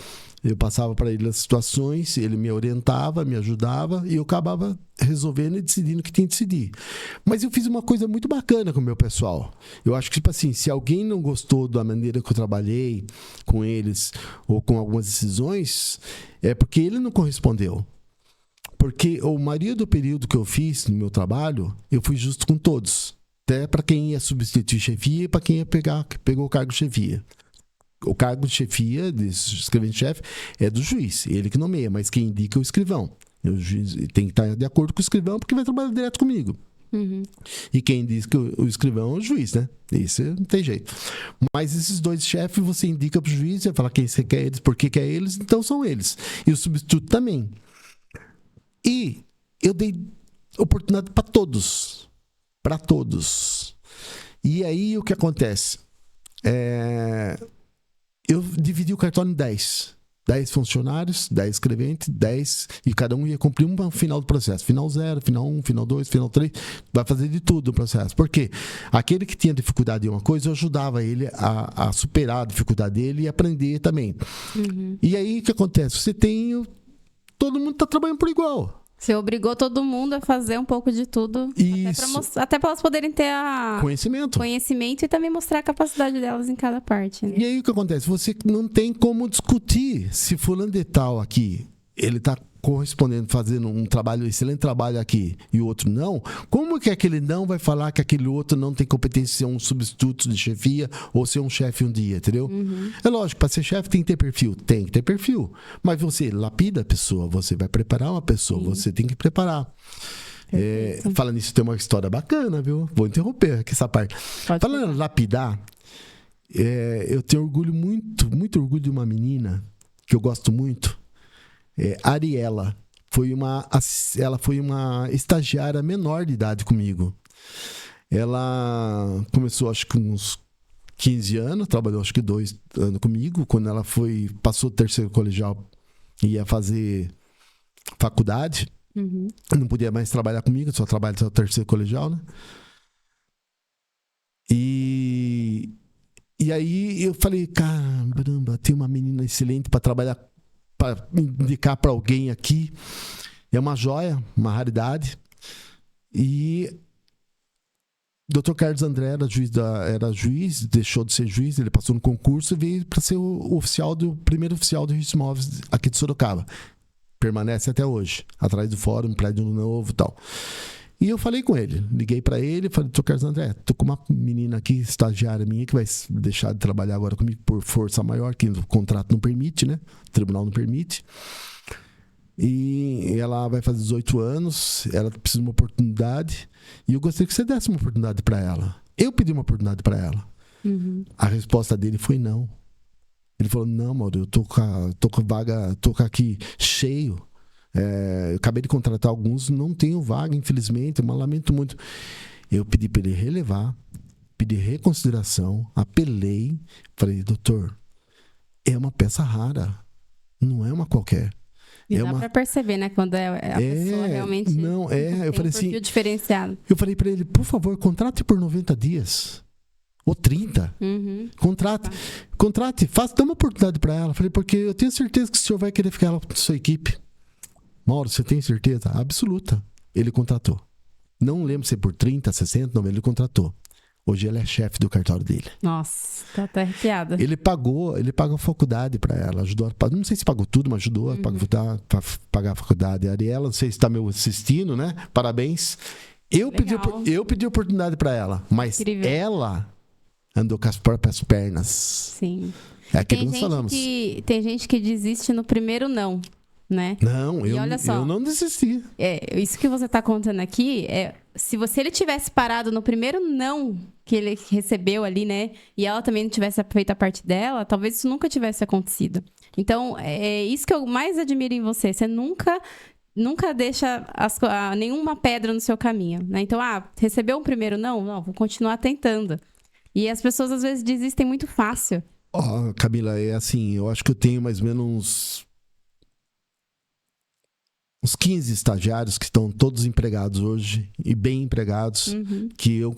S2: Eu passava para ele as situações, ele me orientava, me ajudava e eu acabava resolvendo e decidindo o que tinha que decidir. Mas eu fiz uma coisa muito bacana com o meu pessoal. Eu acho que, tipo assim, se alguém não gostou da maneira que eu trabalhei com eles ou com algumas decisões, é porque ele não correspondeu. Porque a maioria do período que eu fiz no meu trabalho, eu fui justo com todos. Até para quem ia substituir chefia e para quem pegou o cargo de chefia. O cargo de chefia, de escrevente-chefe, é do juiz. Ele que nomeia, mas quem indica é o escrivão. O juiz tem que estar de acordo com o escrivão, porque vai trabalhar direto comigo.
S1: Uhum.
S2: E quem diz que o escrivão é o juiz, né? Isso não tem jeito. Mas esses dois chefes, você indica para o juiz, vai falar quem você quer eles, por que quer eles, então são eles. E o substituto também. E eu dei oportunidade para todos. Para todos. E aí o que acontece? Eu dividi o cartório em 10. 10 funcionários, 10 escreventes, 10, e cada um ia cumprir um final do processo. Final 0, final 1, final 2, final 3, vai fazer de tudo no processo. Por quê? Aquele que tinha dificuldade em uma coisa, eu ajudava ele a superar a dificuldade dele e aprender também. Uhum. E aí o que acontece? Todo mundo está trabalhando por igual.
S1: Você obrigou todo mundo a fazer um pouco de tudo.
S2: Isso.
S1: Até para elas poderem ter conhecimento e também mostrar a capacidade delas em cada parte. Né?
S2: E aí o que acontece? Você não tem como discutir se fulano de tal aqui, ele está correspondendo, fazendo um excelente trabalho aqui e o outro não. Como que aquele não vai falar que aquele outro não tem competência de ser um substituto de chefia ou ser um chefe um dia, entendeu? Uhum. É lógico, para ser chefe tem que ter perfil. Tem que ter perfil. Mas você lapida a pessoa, você vai preparar uma pessoa, você tem que preparar. Falando nisso, tem uma história bacana, viu? Vou interromper aqui essa parte. Falando em lapidar, eu tenho orgulho, muito orgulho de uma menina que eu gosto muito. Ariela. Ela foi uma estagiária menor de idade comigo. Ela começou, acho que uns 15 anos, trabalhou acho que 2 anos comigo. Quando ela passou o terceiro colegial, ia fazer faculdade. Uhum. Não podia mais trabalhar comigo, só trabalha até o terceiro colegial, né? E aí eu falei, caramba, tem uma menina excelente para trabalhar, para indicar para alguém aqui. É uma joia, uma raridade. E o Dr. Carlos André era juiz, deixou de ser juiz, ele passou no concurso e veio para ser o primeiro oficial do registro de imóveis aqui de Sorocaba. Permanece até hoje, atrás do fórum, prédio novo e tal. E eu falei com ele, liguei para ele, falei, Dr. Carlos André, tô com uma menina aqui, estagiária minha, que vai deixar de trabalhar agora comigo por força maior, que o contrato não permite, né? O tribunal não permite. E ela vai fazer 18 anos, ela precisa de uma oportunidade, e eu gostaria que você desse uma oportunidade para ela. Eu pedi uma oportunidade para ela. Uhum. A resposta dele foi não. Ele falou, não, Mauro, eu tô com vaga, tô aqui cheio. Eu acabei de contratar alguns, não tenho vaga, infelizmente, eu lamento muito. Eu pedi para ele relevar, pedi reconsideração, apelei, falei, doutor, é uma peça rara, não é uma qualquer.
S1: E dá para perceber, né, quando a pessoa realmente
S2: não, tem
S1: eu falei um perfil diferenciado.
S2: Eu falei para ele, por favor, contrate por 90 dias. Ou 30. Uhum. Contrate, dê uma oportunidade para ela. Falei, porque eu tenho certeza que o senhor vai querer ficar lá com a sua equipe. Mauro, você tem certeza? Absoluta. Ele contratou. Não lembro se é por 30, 60, não, ele contratou. Hoje ele é chefe do cartório dele.
S1: Nossa, tá até arrepiada.
S2: Ele pagou a faculdade para ela, ajudou a pagar. Não sei se pagou tudo, mas ajudou a pagar a faculdade. A Ariela, não sei se está me assistindo, né? Parabéns. Eu pedi oportunidade para ela, mas incrível. Ela andou com as próprias pernas.
S1: Sim.
S2: É aquilo que nós falamos.
S1: Tem gente que desiste no primeiro não, né?
S2: Não,
S1: E olha só,
S2: eu não desisti.
S1: Isso que você tá contando aqui, se ele tivesse parado no primeiro não que ele recebeu ali, né? E ela também não tivesse feito a parte dela, talvez isso nunca tivesse acontecido. Então, é isso que eu mais admiro em você. Você nunca deixa nenhuma pedra no seu caminho, né? Então, recebeu um primeiro não, vou continuar tentando. E as pessoas, às vezes, desistem muito fácil.
S2: Camila, é assim, eu acho que eu tenho mais ou menos uns 15 estagiários que estão todos empregados hoje, e bem empregados, que eu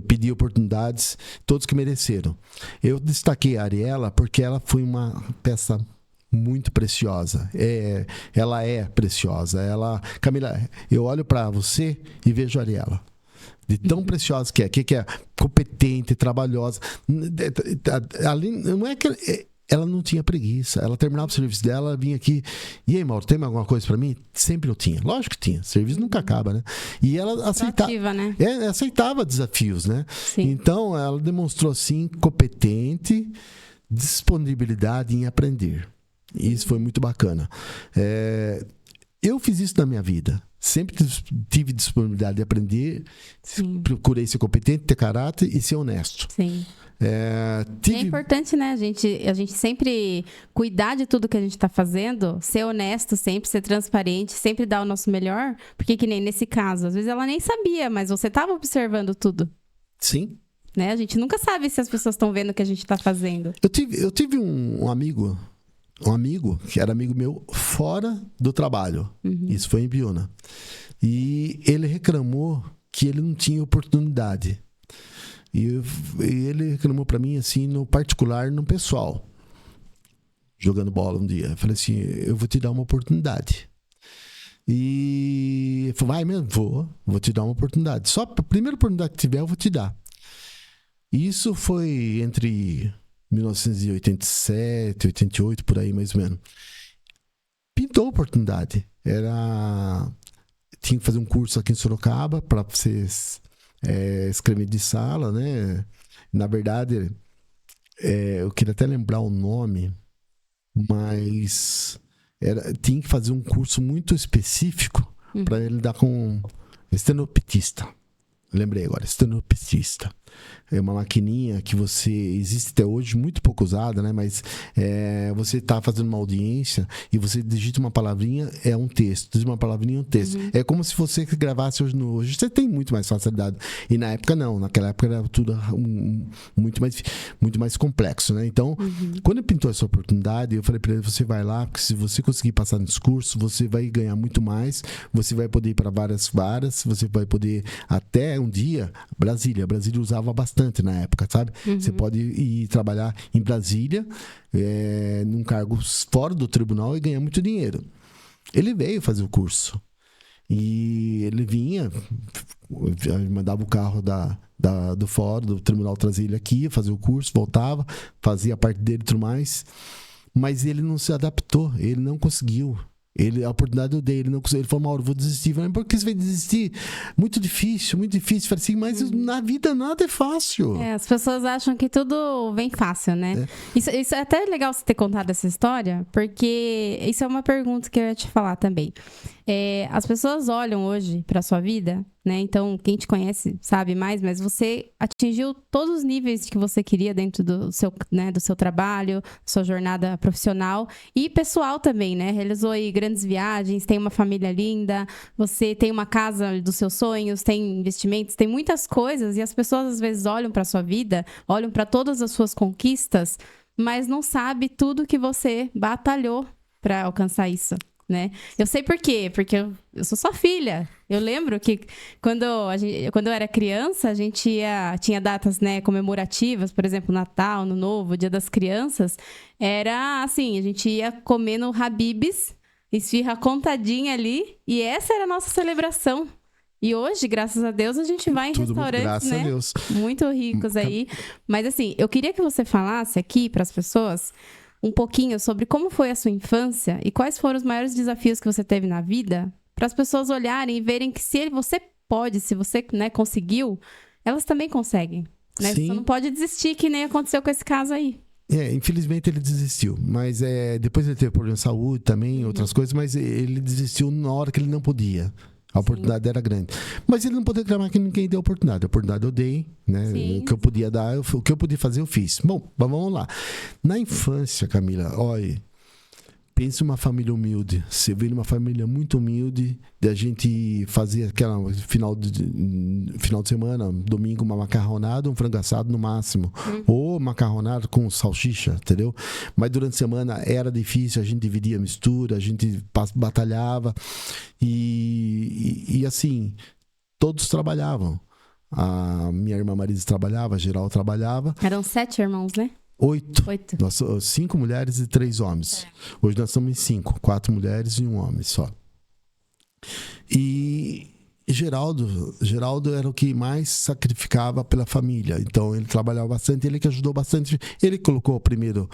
S2: pedi oportunidades, todos que mereceram. Eu destaquei a Ariela porque ela foi uma peça muito preciosa. Ela é preciosa. Camila, eu olho para você e vejo a Ariela. De tão preciosa que é competente, trabalhosa. Ali, não é que ela não tinha preguiça. Ela terminava o serviço dela, ela vinha aqui. E aí, Mauro, tem alguma coisa para mim? Sempre eu tinha. Lógico que tinha. Serviço nunca acaba, né? E ela aceitava,
S1: né?
S2: Aceitava desafios, né?
S1: Sim.
S2: Então, ela demonstrou, assim, competente, disponibilidade em aprender. E isso foi muito bacana. Eu fiz isso na minha vida. Sempre tive disponibilidade de aprender. Sim. Procurei ser competente, ter caráter e ser honesto.
S1: Sim. É importante, né? A gente sempre cuidar de tudo que a gente está fazendo, ser honesto sempre, ser transparente, sempre dar o nosso melhor. Porque que nem nesse caso, às vezes ela nem sabia, mas você estava observando tudo.
S2: Sim.
S1: Né? A gente nunca sabe se as pessoas estão vendo o que a gente está fazendo.
S2: Eu tive um amigo que era amigo meu fora do trabalho. Isso foi em Biúna. E ele reclamou que ele não tinha oportunidade. E ele reclamou pra mim, assim, no particular, no pessoal. Jogando bola um dia. Eu falei assim, eu vou te dar uma oportunidade. E ele falou, vai mesmo? Vou te dar uma oportunidade. Só a primeira oportunidade que tiver, eu vou te dar. E isso foi entre 1987, 88, por aí mais ou menos. Pintou a oportunidade. Tinha que fazer um curso aqui em Sorocaba para você escrever de sala, né? Na verdade, eu queria até lembrar o nome, mas tinha que fazer um curso muito específico para ele dar com estenopetista. Lembrei agora, estenopetista. É uma maquininha que existe até hoje, muito pouco usada, né? Mas você está fazendo uma audiência e você digita uma palavrinha, é um texto. Digita uma palavrinha, é um texto. É como se você gravasse hoje. Hoje você tem muito mais facilidade. E na época não. Naquela época era tudo muito mais complexo, né? Então, quando ele pintou essa oportunidade, eu falei para ele, você vai lá, porque se você conseguir passar no discurso, você vai ganhar muito mais, você vai poder ir para várias varas, você vai poder até um dia, Brasília usava bastante na época, sabe? Você pode ir trabalhar em Brasília, num cargo fora do tribunal e ganhar muito dinheiro. Ele veio fazer o curso. E ele vinha, mandava o carro do fórum, do tribunal, trazer ele aqui, fazer o curso, voltava, fazia a parte dele e tudo mais. Mas ele não se adaptou, ele não conseguiu. A oportunidade eu dei, ele não conseguiu. Ele falou, Mauro, vou desistir. Eu falei, por que você vai desistir? Muito difícil, muito difícil. Eu falei assim, mas na vida nada é fácil.
S1: As pessoas acham que tudo vem fácil, né? Isso é até legal você ter contado essa história, porque isso é uma pergunta que eu ia te falar também. As pessoas olham hoje para sua vida, né? Então, quem te conhece sabe mais, mas você atingiu todos os níveis que você queria dentro do seu trabalho, sua jornada profissional e pessoal também, né? Realizou aí grandes viagens, tem uma família linda, você tem uma casa dos seus sonhos, tem investimentos, tem muitas coisas, e as pessoas às vezes olham para sua vida, olham para todas as suas conquistas, mas não sabe tudo que você batalhou para alcançar isso. Né? Eu sei por quê, porque eu sou sua filha. Eu lembro que quando eu era criança, a gente tinha datas, né, comemorativas, por exemplo, Natal, Ano Novo, Dia das Crianças. Era assim, a gente ia comer no Habib's, esfirra contadinha ali, e essa era a nossa celebração. E hoje, graças a Deus, a gente vai em restaurantes, né, muito ricos aí. Mas assim, eu queria que você falasse aqui para as pessoas um pouquinho sobre como foi a sua infância e quais foram os maiores desafios que você teve na vida, para as pessoas olharem e verem que se você pode, se você, né, conseguiu, elas também conseguem. né?
S2: Sim.
S1: Você não pode desistir, que nem aconteceu com esse caso aí.
S2: Infelizmente ele desistiu, mas depois ele teve problema de saúde também, outras coisas, mas ele desistiu na hora que ele não podia. A oportunidade era grande. Mas ele não pode reclamar que ninguém deu a oportunidade. A oportunidade eu dei, né?
S1: Sim.
S2: O que eu podia dar, o que eu podia fazer, eu fiz. Bom, vamos lá. Na infância, Camila, olha, pense numa família humilde. Você veio numa família muito humilde, da gente fazer aquela final de semana, domingo, uma macarronada, um frango assado no máximo. Ou macarronada com salsicha, entendeu? Mas durante a semana era difícil, a gente dividia a mistura, a gente batalhava. E assim, todos trabalhavam. A minha irmã Marisa trabalhava, a Geraldo trabalhava.
S1: Eram 7 irmãos, né?
S2: 8.
S1: 8.
S2: Nós, 5 mulheres e 3 homens. Hoje nós estamos em 5. 4 mulheres e 1 homem só. E Geraldo era o que mais sacrificava pela família. Então ele trabalhava bastante, ele que ajudou bastante. Ele colocou primeiro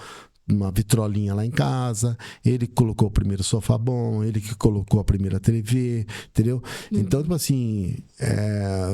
S2: uma vitrolinha lá em casa, ele colocou o primeiro sofá bom, ele que colocou a primeira TV, entendeu? Então, tipo assim,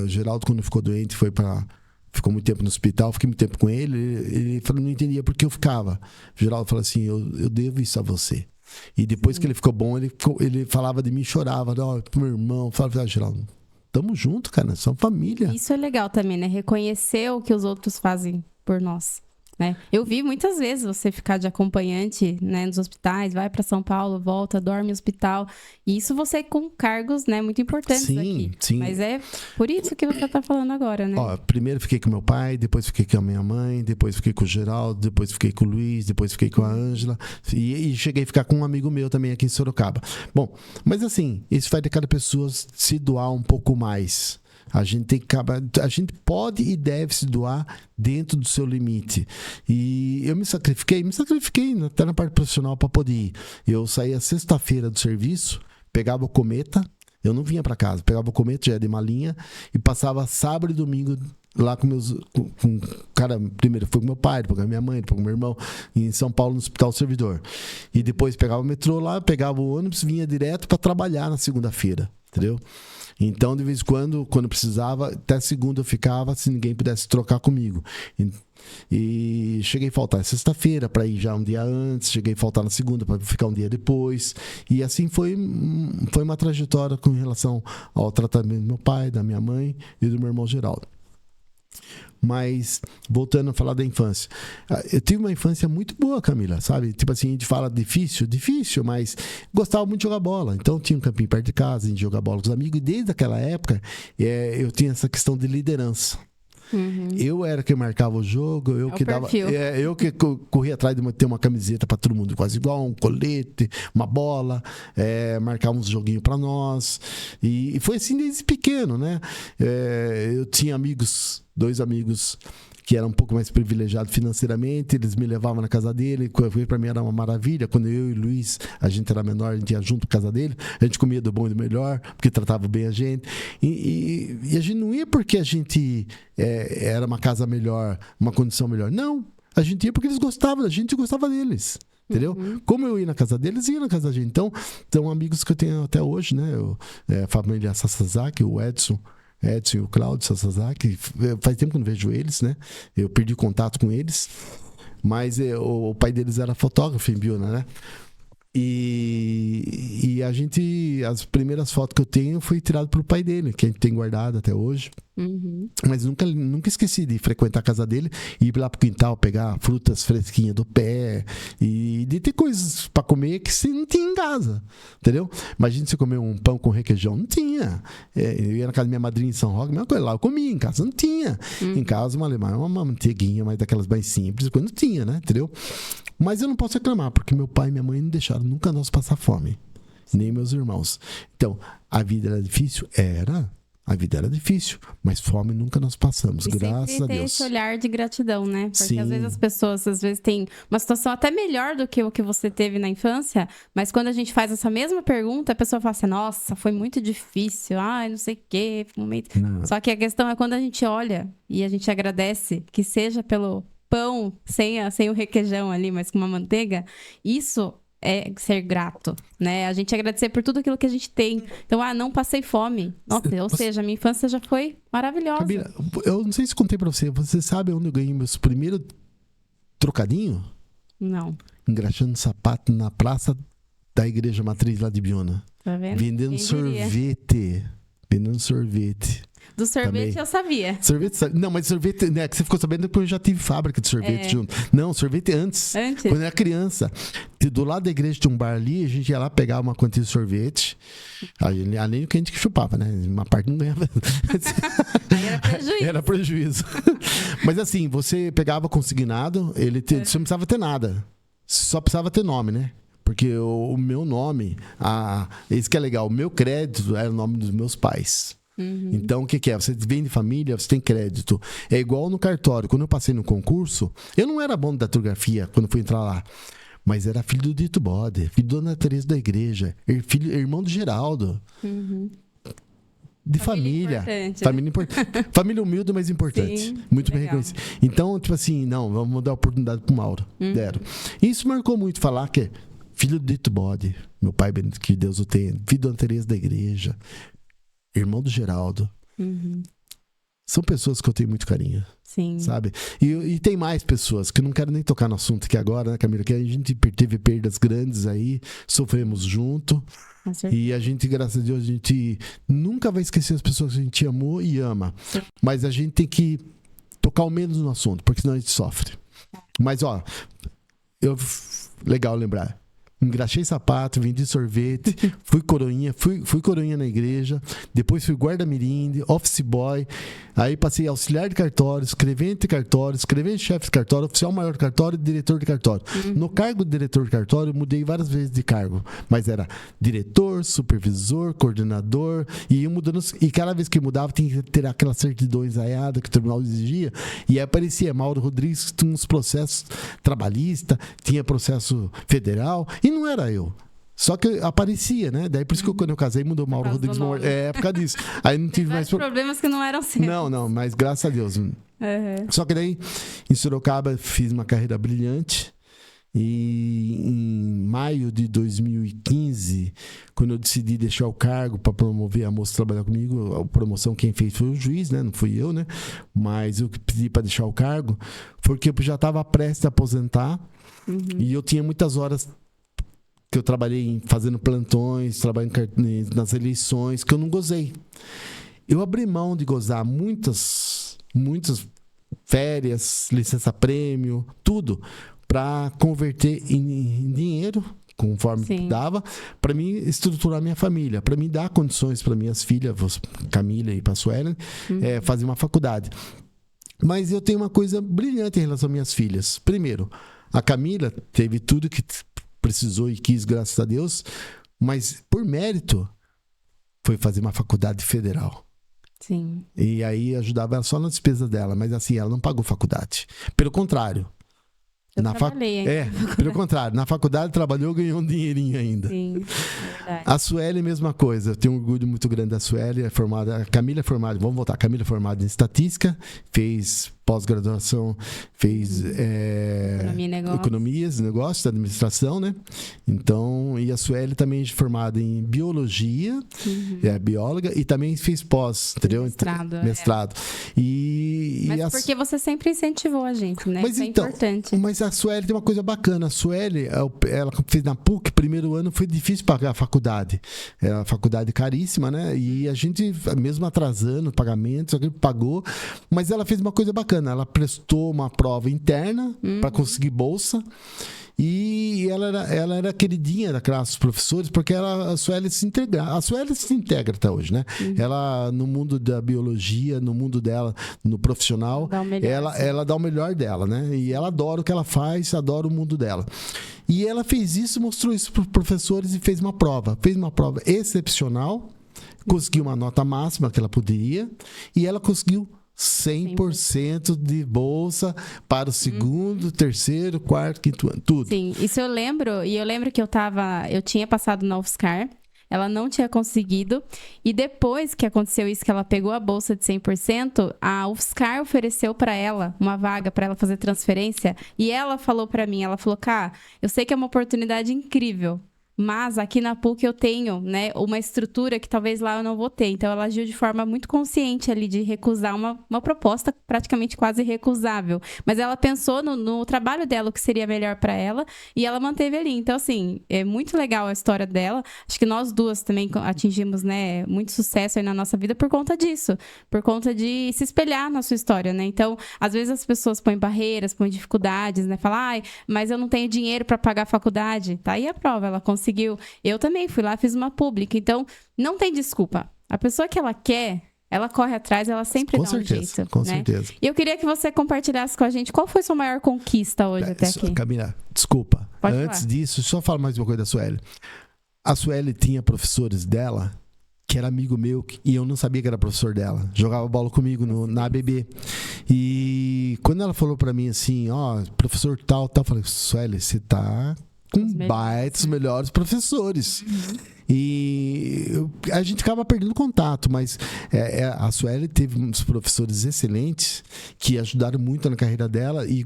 S2: o Geraldo, quando ficou doente, ficou muito tempo no hospital, fiquei muito tempo com ele. Ele falou, não entendia por que eu ficava. O Geraldo falou assim, eu devo isso a você. E depois que ele ficou bom, ele falava de mim, chorava, pro meu irmão, falava, Geraldo, tamo junto, cara, nós somos família.
S1: Isso é legal também, né? Reconhecer o que os outros fazem por nós. Né? Eu vi muitas vezes você ficar de acompanhante, né, nos hospitais, vai para São Paulo, volta, dorme no hospital. E isso você com cargos, né, muito importantes aqui.
S2: Sim.
S1: Mas é por isso que você tá falando agora, né?
S2: Primeiro fiquei com meu pai, depois fiquei com a minha mãe, depois fiquei com o Geraldo, depois fiquei com o Luiz, depois fiquei com a Ângela. E cheguei a ficar com um amigo meu também aqui em Sorocaba. Bom, mas assim, isso vai de cada pessoa se doar um pouco mais. A gente pode e deve se doar dentro do seu limite. E eu me sacrifiquei até na parte profissional para poder ir. Eu saía sexta-feira do serviço, pegava o cometa, eu não vinha para casa, pegava o cometa, já ia de malinha, e passava sábado e domingo lá com cara, primeiro foi com meu pai, depois com a minha mãe, depois com meu irmão, em São Paulo, no Hospital Servidor. E depois pegava o metrô lá, pegava o ônibus, vinha direto para trabalhar na segunda-feira, entendeu? Então, de vez em quando precisava, até segunda eu ficava, se ninguém pudesse trocar comigo. E cheguei a faltar sexta-feira para ir já um dia antes, cheguei a faltar na segunda para ficar um dia depois. E assim foi uma trajetória com relação ao tratamento do meu pai, da minha mãe e do meu irmão Geraldo. Mas, voltando a falar da infância, eu tive uma infância muito boa, Camila, sabe? Tipo assim, a gente fala difícil, mas gostava muito de jogar bola. Então, tinha um campinho perto de casa, a gente jogava bola com os amigos. E desde aquela época, eu tinha essa questão de liderança. Eu era quem marcava o jogo, eu que corria atrás de ter uma camiseta para todo mundo quase igual, um colete, uma bola, marcava uns joguinhos para nós. E foi assim desde pequeno, né? Eu tinha 2 amigos que eram um pouco mais privilegiados financeiramente, eles me levavam na casa dele, para mim era uma maravilha. Quando eu e o Luiz, a gente era menor, a gente ia junto para casa dele, a gente comia do bom e do melhor, porque tratava bem a gente. E a gente não ia porque a gente era uma casa melhor, uma condição melhor. Não, a gente ia porque eles gostavam da gente e gostava deles. Entendeu? Como eu ia na casa deles, ia na casa da gente. Então, são amigos que eu tenho até hoje, né? A família Sasazaki, o Edson e o Cláudio Sasazaki, faz tempo que eu não vejo eles, né? Eu perdi contato com eles, mas o pai deles era fotógrafo em Biúna, né? E as primeiras fotos que eu tenho foi tirado pelo pai dele, que a gente tem guardado até hoje. Mas nunca esqueci de frequentar a casa dele e ir lá pro quintal pegar frutas fresquinhas do pé e de ter coisas para comer que você não tinha em casa, entendeu? Imagina você comer um pão com requeijão, não tinha. Eu ia na casa da minha madrinha em São Roque, a mesma coisa lá, eu comia, em casa não tinha. Em casa uma manteiguinha, mas daquelas mais simples, quando tinha, né? Entendeu? Mas eu não posso reclamar, porque meu pai e minha mãe não deixaram nunca nós passar fome, nem meus irmãos. Então, a vida era difícil? A vida era difícil, mas fome nunca nós passamos, graças a Deus.
S1: Tem esse olhar de gratidão, né? Porque
S2: Sim.
S1: às vezes as pessoas têm uma situação até melhor do que o que você teve na infância, mas quando a gente faz essa mesma pergunta, a pessoa fala assim, nossa, foi muito difícil, não sei o quê. Só que a questão é quando a gente olha e a gente agradece, que seja pelo pão sem o requeijão ali, mas com uma manteiga, isso é ser grato, né? A gente agradecer por tudo aquilo que a gente tem. Então, não passei fome. Nossa, ou seja, a minha infância já foi maravilhosa.
S2: Camila, eu não sei se contei pra você. Você sabe onde eu ganhei meus primeiros trocadinhos?
S1: Não.
S2: Engraxando sapato na praça da igreja matriz lá de Biúna.
S1: Tá vendo?
S2: Vendendo
S1: Quem diria?
S2: sorvete. Vendendo sorvete.
S1: Do sorvete
S2: Também.
S1: eu sabia.
S2: Sorvete, não, mas sorvete, né, que você ficou sabendo depois eu já tive fábrica de sorvete junto. Não, sorvete antes.
S1: Antes?
S2: Quando eu era criança. Do lado da igreja tinha um bar ali, a gente ia lá pegar uma quantia de sorvete. Além do que a gente que chupava, né? Uma parte não ganhava.
S1: Aí era prejuízo.
S2: Era prejuízo. Mas assim, você pegava consignado, você não precisava ter nada. Só precisava ter nome, né? Porque o meu nome, esse que é legal, o meu crédito era o nome dos meus pais. Então, o que é? Você vem de família, você tem crédito. É igual no cartório. Quando eu passei no concurso, eu não era bom de datilografia quando fui entrar lá. Mas era filho do Dito Bode, filho da Dona Teresa da igreja, irmão do Geraldo. De família.
S1: Importante,
S2: Família importante. Família humilde, mas importante.
S1: Sim,
S2: Muito bem
S1: legal.
S2: reconhecido. Então, tipo assim, não, vamos dar oportunidade pro Mauro. Deram. Isso marcou muito falar que é filho do Dito Bode, meu pai, que Deus o tenha, filho da Dona Teresa da igreja, irmão do Geraldo. São pessoas que eu tenho muito carinho.
S1: Sim.
S2: Sabe? E tem mais pessoas que eu não quero nem tocar no assunto aqui agora, né, Camila? Que a gente teve perdas grandes aí, sofremos junto.
S1: Com certeza.
S2: E a gente, graças a Deus, a gente nunca vai esquecer as pessoas que a gente amou e ama.
S1: Sim.
S2: Mas a gente tem que tocar o menos no assunto, porque senão a gente sofre. Mas, ó, legal lembrar. Engraxei sapato, vendi sorvete, fui coroinha na igreja, depois fui guarda-mirim, office boy, aí passei auxiliar de cartório, escrevente de cartório, escrevente-chefe de cartório, oficial maior de cartório e diretor de cartório. No cargo de diretor de cartório, eu mudei várias vezes de cargo, mas era diretor, supervisor, coordenador, e ia mudando, e cada vez que mudava tinha que ter aquelas certidões aiadas que o tribunal exigia, e aí aparecia Mauro Rodrigues, tinha uns processos trabalhistas, tinha processo federal, e não era eu. Só que aparecia, né? Daí por isso que quando eu casei mudou Mauro
S1: causa do
S2: Rodrigues.
S1: nome.
S2: É por causa disso. Aí não tive mais
S1: Vários problemas que não eram seus.
S2: Não, mas graças a Deus. Só que daí em Sorocaba fiz uma carreira brilhante. E em maio de 2015, quando eu decidi deixar o cargo para promover a moça trabalhar comigo, a promoção quem fez foi o juiz, né? Não fui eu, né? Mas eu pedi para deixar o cargo porque eu já estava prestes a aposentar e eu tinha muitas horas que eu trabalhei fazendo plantões, trabalhando nas eleições, que eu não gozei. Eu abri mão de gozar muitas férias, licença-prêmio, tudo, para converter em dinheiro, conforme dava, para mim estruturar minha família, para mim dar condições para minhas filhas, Camila e para Suelen, fazer uma faculdade. Mas eu tenho uma coisa brilhante em relação às minhas filhas. Primeiro, a Camila teve tudo que precisou e quis, graças a Deus, mas por mérito foi fazer uma faculdade federal.
S1: Sim.
S2: E aí ajudava ela só na despesa dela, mas assim, ela não pagou faculdade. Pelo contrário. Pelo contrário, na faculdade trabalhou, ganhou um dinheirinho ainda.
S1: Sim, é verdade.
S2: A Sueli, mesma coisa. Eu tenho um orgulho muito grande da Sueli. A Camila é formada, vamos voltar. A Camila é formada em estatística, fez pós-graduação, fez economias, negócios, administração, né? Então, e a Sueli também é formada em biologia, é bióloga, e também fez pós, entendeu? Mestrado.
S1: Mas porque você sempre incentivou a gente, né?
S2: Mas
S1: isso
S2: então,
S1: é importante.
S2: Mas a Sueli tem uma coisa bacana. A Sueli, ela fez na PUC, primeiro ano foi difícil pagar a faculdade. É uma faculdade caríssima, né? E a gente, mesmo atrasando pagamentos, a gente pagou, mas ela fez uma coisa bacana. Ela prestou uma prova interna para conseguir bolsa. E ela era queridinha da classe dos professores, porque a Sueli se integra até hoje, né? Ela, no mundo da biologia, no mundo dela, no profissional, ela dá o melhor dela, né? E ela adora o que ela faz, adora o mundo dela. E ela fez isso, mostrou isso para os professores e fez uma prova. Fez uma prova excepcional, conseguiu uma nota máxima que ela poderia, e ela conseguiu 100% de bolsa para o segundo, terceiro, quarto, quinto ano, tudo.
S1: Sim, isso eu lembro, e eu lembro que eu tinha passado na UFSCar, ela não tinha conseguido. E depois que aconteceu isso, que ela pegou a bolsa de 100%, a UFSCar ofereceu para ela uma vaga para ela fazer transferência. E ela falou para mim, ela falou, Cá, eu sei que é uma oportunidade incrível, mas aqui na PUC eu tenho, né, uma estrutura que talvez lá eu não vou ter. Então, ela agiu de forma muito consciente ali de recusar uma proposta praticamente quase irrecusável. Mas ela pensou no trabalho dela, o que seria melhor para ela, e ela manteve ali. Então, assim, é muito legal a história dela. Acho que nós duas também atingimos, né, muito sucesso aí na nossa vida por conta disso. Por conta de se espelhar na sua história, né? Então, às vezes as pessoas põem barreiras, põem dificuldades, né? Falam, ai, mas eu não tenho dinheiro para pagar a faculdade. Tá aí a prova, ela conseguiu. Eu também fui lá, fiz uma pública. Então, não tem desculpa. A pessoa que ela quer, ela corre atrás, ela sempre dá um jeito.
S2: Com
S1: né?
S2: certeza.
S1: E eu queria que você compartilhasse com a gente qual foi sua maior conquista hoje até aqui.
S2: Camila, desculpa.
S1: Pode
S2: Antes
S1: falar.
S2: disso, só fala mais uma coisa da Sueli. A Sueli tinha professores dela que era amigo meu e eu não sabia que era professor dela. Jogava bola comigo na ABB. E quando ela falou pra mim assim, ó, professor tal, eu falei, Sueli, você tá com baitos melhores professores. E a gente acaba perdendo contato, mas a Sueli teve uns professores excelentes que ajudaram muito na carreira dela e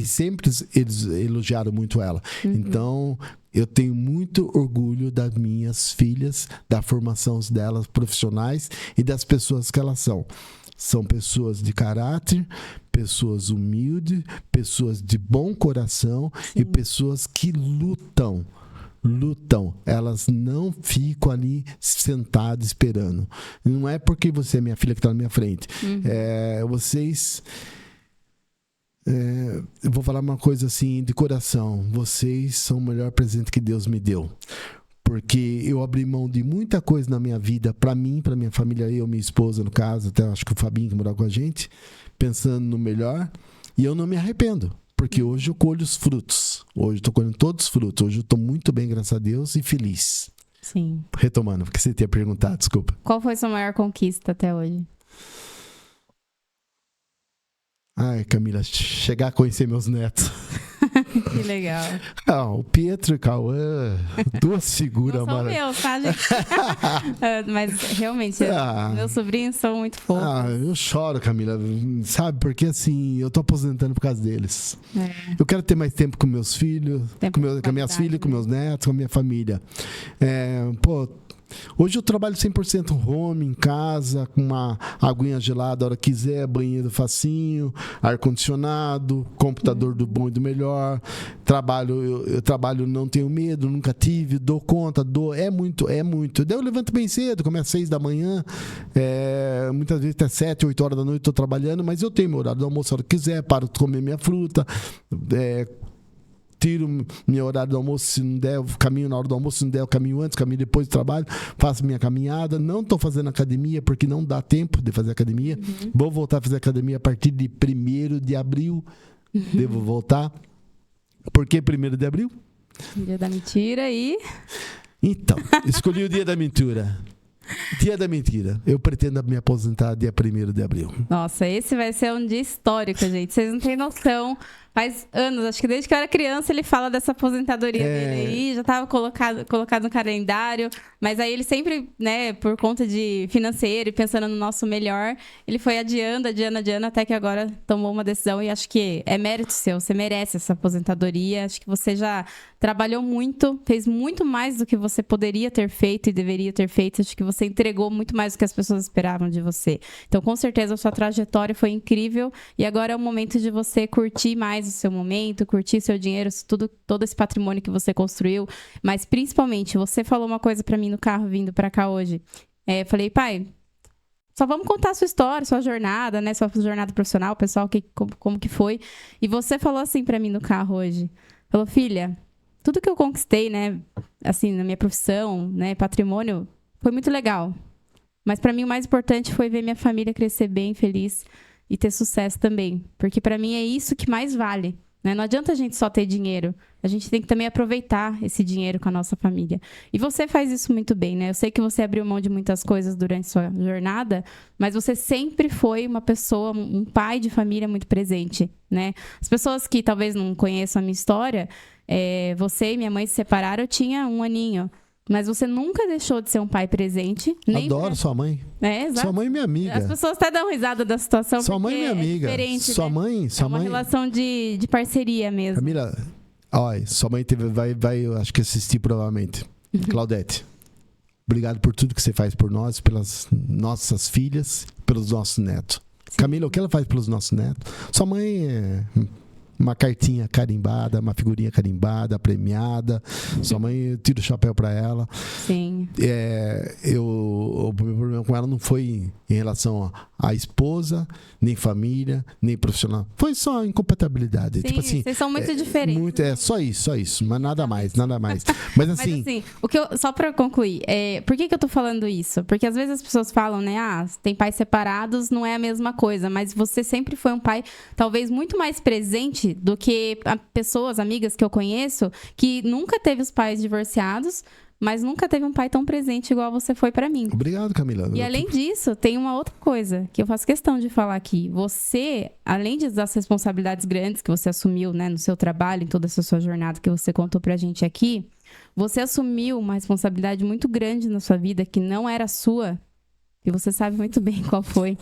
S2: sempre eles elogiaram muito ela. Então, eu tenho muito orgulho das minhas filhas, da formação delas profissionais e das pessoas que elas são. São pessoas de caráter, pessoas humildes, pessoas de bom coração. Sim. E pessoas que lutam. Elas não ficam ali sentadas esperando. Não é porque você é minha filha que está na minha frente. Vocês... eu vou falar uma coisa assim de coração. Vocês são o melhor presente que Deus me deu. Porque eu abri mão de muita coisa na minha vida, para mim, para minha família, eu, minha esposa, no caso, até acho que o Fabinho que morava com a gente, pensando no melhor, e eu não me arrependo, porque hoje eu colho os frutos. Hoje eu estou colhendo todos os frutos. Hoje eu estou muito bem, graças a Deus, e feliz.
S1: Sim.
S2: Retomando, porque você tinha perguntado, desculpa.
S1: Qual foi sua maior conquista até hoje?
S2: Ai, Camila, chegar a conhecer meus netos.
S1: Que legal.
S2: O Pietro e o Cauã, duas figuras
S1: maravilhosas. Não são meus, tá, gente? Mas, realmente, meus sobrinhos são muito fofos.
S2: Eu choro, Camila, sabe? Porque, assim, eu tô aposentando por causa deles. Eu quero ter mais tempo com meus filhos, com minhas filhas, com meus netos, com a minha família. Hoje eu trabalho 100% home, em casa, com uma aguinha gelada a hora que quiser, banheiro facinho, ar-condicionado, computador do bom e do melhor. Eu trabalho, não tenho medo, nunca tive, dou conta, é muito. Daí eu levanto bem cedo, começo às 6 da manhã, muitas vezes até 7, 8 horas da noite estou trabalhando, mas eu tenho meu horário do almoço a hora que quiser, paro de comer minha fruta, tiro meu horário do almoço, se não der, eu caminho na hora do almoço, se não der, eu caminho antes, caminho depois do trabalho, faço minha caminhada. Não estou fazendo academia, porque não dá tempo de fazer academia. Vou voltar a fazer academia a partir de 1º de abril. Devo voltar. Por que 1º de abril?
S1: Dia da mentira e...
S2: Então, escolhi o dia da mentira. Dia da mentira. Eu pretendo me aposentar dia 1º de abril.
S1: Nossa, esse vai ser um dia histórico, gente. Vocês não têm noção. Faz anos, acho que desde que eu era criança ele fala dessa aposentadoria dele aí, já estava colocado no calendário, mas aí ele sempre, né, por conta de financeiro e pensando no nosso melhor, ele foi adiando, até que agora tomou uma decisão e acho que é mérito seu, você merece essa aposentadoria, acho que você já trabalhou muito, fez muito mais do que você poderia ter feito e deveria ter feito, acho que você entregou muito mais do que as pessoas esperavam de você. Então, com certeza, a sua trajetória foi incrível e agora é o momento de você curtir mais o seu momento, curtir seu dinheiro, todo esse patrimônio que você construiu, mas principalmente, você falou uma coisa pra mim no carro vindo pra cá hoje, falei, pai, só vamos contar a sua história, sua jornada, né, sua jornada profissional, pessoal, como que foi, e você falou assim pra mim no carro hoje, falou, filha, tudo que eu conquistei, né, assim, na minha profissão, né, patrimônio, foi muito legal, mas pra mim o mais importante foi ver minha família crescer bem, feliz, e ter sucesso também. Porque para mim é isso que mais vale. Né? Não adianta a gente só ter dinheiro. A gente tem que também aproveitar esse dinheiro com a nossa família. E você faz isso muito bem, né? Eu sei que você abriu mão de muitas coisas durante sua jornada, mas você sempre foi uma pessoa, um pai de família muito presente, né? As pessoas que talvez não conheçam a minha história, você e minha mãe se separaram, eu tinha 1 aninho. Mas você nunca deixou de ser um pai presente. Nem
S2: Adoro sua mãe.
S1: Exato.
S2: Sua mãe é minha amiga.
S1: As pessoas até dão risada da situação.
S2: Sua mãe é minha amiga.
S1: É diferente,
S2: sua
S1: né?
S2: mãe...
S1: É uma relação de parceria mesmo.
S2: Camila, olha, sua mãe vai, eu acho que assistir provavelmente. Claudete, obrigado por tudo que você faz por nós, pelas nossas filhas, pelos nossos netos. Sim. Camila, o que ela faz pelos nossos netos? Sua mãe é uma cartinha carimbada, uma figurinha carimbada, premiada. Sua mãe, eu tiro o chapéu pra ela.
S1: Sim.
S2: O meu problema com ela não foi em relação à esposa, nem família, nem profissional. Foi só incompatibilidade.
S1: Sim,
S2: tipo assim,
S1: vocês são muito diferentes.
S2: Só isso. Mas nada mais. Mas assim...
S1: só pra concluir, por que eu tô falando isso? Porque às vezes as pessoas falam, né? Tem pais separados, não é a mesma coisa. Mas você sempre foi um pai, talvez, muito mais presente do que pessoas, amigas que eu conheço, que nunca teve os pais divorciados, mas nunca teve um pai tão presente igual você foi pra mim.
S2: Obrigado, Camila.
S1: E além disso, tem uma outra coisa que eu faço questão de falar aqui. Você, além das responsabilidades grandes que você assumiu, né, no seu trabalho, em toda essa sua jornada que você contou pra gente aqui, você assumiu uma responsabilidade muito grande na sua vida que não era sua, e você sabe muito bem qual foi,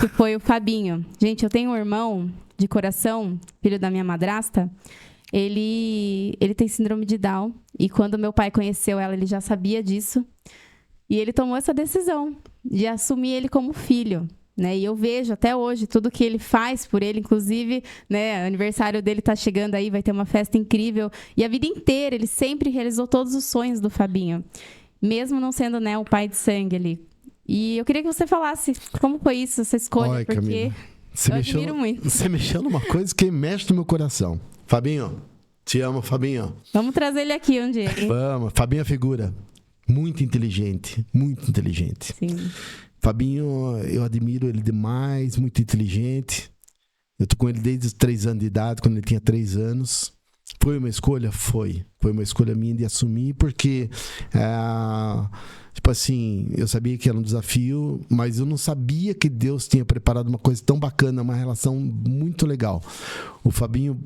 S1: que foi o Fabinho. Gente, eu tenho um irmão de coração, filho da minha madrasta. Ele tem síndrome de Down. E quando meu pai conheceu ela, ele já sabia disso. E ele tomou essa decisão de assumir ele como filho, né? E eu vejo até hoje tudo que ele faz por ele. Inclusive, né, o aniversário dele tá chegando aí, vai ter uma festa incrível. E a vida inteira, ele sempre realizou todos os sonhos do Fabinho. Mesmo não sendo, né, o pai de sangue ali. E eu queria que você falasse como foi isso, essa escolha.
S2: Oi,
S1: porque
S2: Camila,
S1: eu admiro muito.
S2: Você mexeu numa coisa que mexe no meu coração. Fabinho, te amo, Fabinho.
S1: Vamos trazer ele aqui um dia, hein?
S2: Vamos. Fabinho é figura muito inteligente, muito inteligente.
S1: Sim.
S2: Fabinho, eu admiro ele demais, muito inteligente. Eu tô com ele desde os 3 anos de idade, quando ele tinha 3 anos. Foi uma escolha? Foi. Foi uma escolha minha de assumir, porque... tipo assim, eu sabia que era um desafio, mas eu não sabia que Deus tinha preparado uma coisa tão bacana, uma relação muito legal. O Fabinho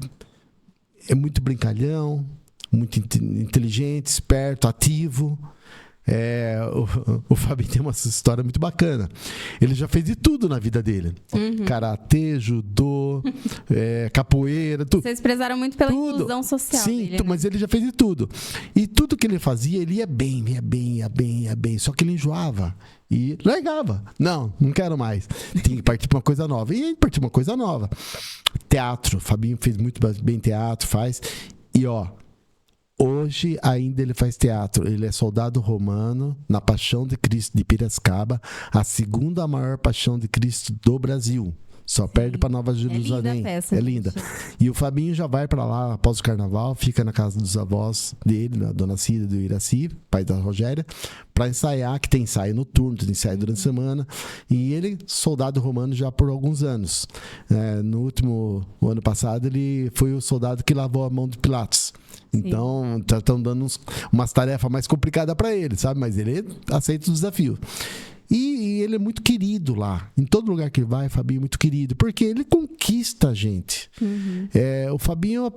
S2: é muito brincalhão, muito inteligente, esperto, ativo. O Fabinho tem uma história muito bacana. Ele já fez de tudo na vida dele. Karatê, judô, capoeira, tudo.
S1: Vocês prezaram muito pela inclusão social.
S2: Sim,
S1: dele, né?
S2: mas ele já fez de tudo. E tudo que ele fazia, ele ia bem. Só que ele enjoava e largava. Não quero mais. Tem que partir para uma coisa nova. E aí partiu uma coisa nova. Teatro. Fabinho fez muito bem teatro, faz. E hoje ainda ele faz teatro. Ele é soldado romano na Paixão de Cristo de Piracicaba, a segunda maior Paixão de Cristo do Brasil. Só perde para Nova Jerusalém.
S1: É linda a peça,
S2: é linda. E o Fabinho já vai para lá após o carnaval, fica na casa dos avós dele, na Dona Cida do Iraci, pai da Rogéria, para ensaiar, que tem ensaio noturno, tem ensaio durante a semana. E ele, soldado romano já por alguns anos. No ano passado, ele foi o soldado que lavou a mão de Pilatos. Então, estão dando umas tarefas mais complicadas para ele, sabe? Mas ele aceita o desafio. E ele é muito querido lá. Em todo lugar que ele vai, o Fabinho é muito querido. Porque ele conquista a gente. O Fabinho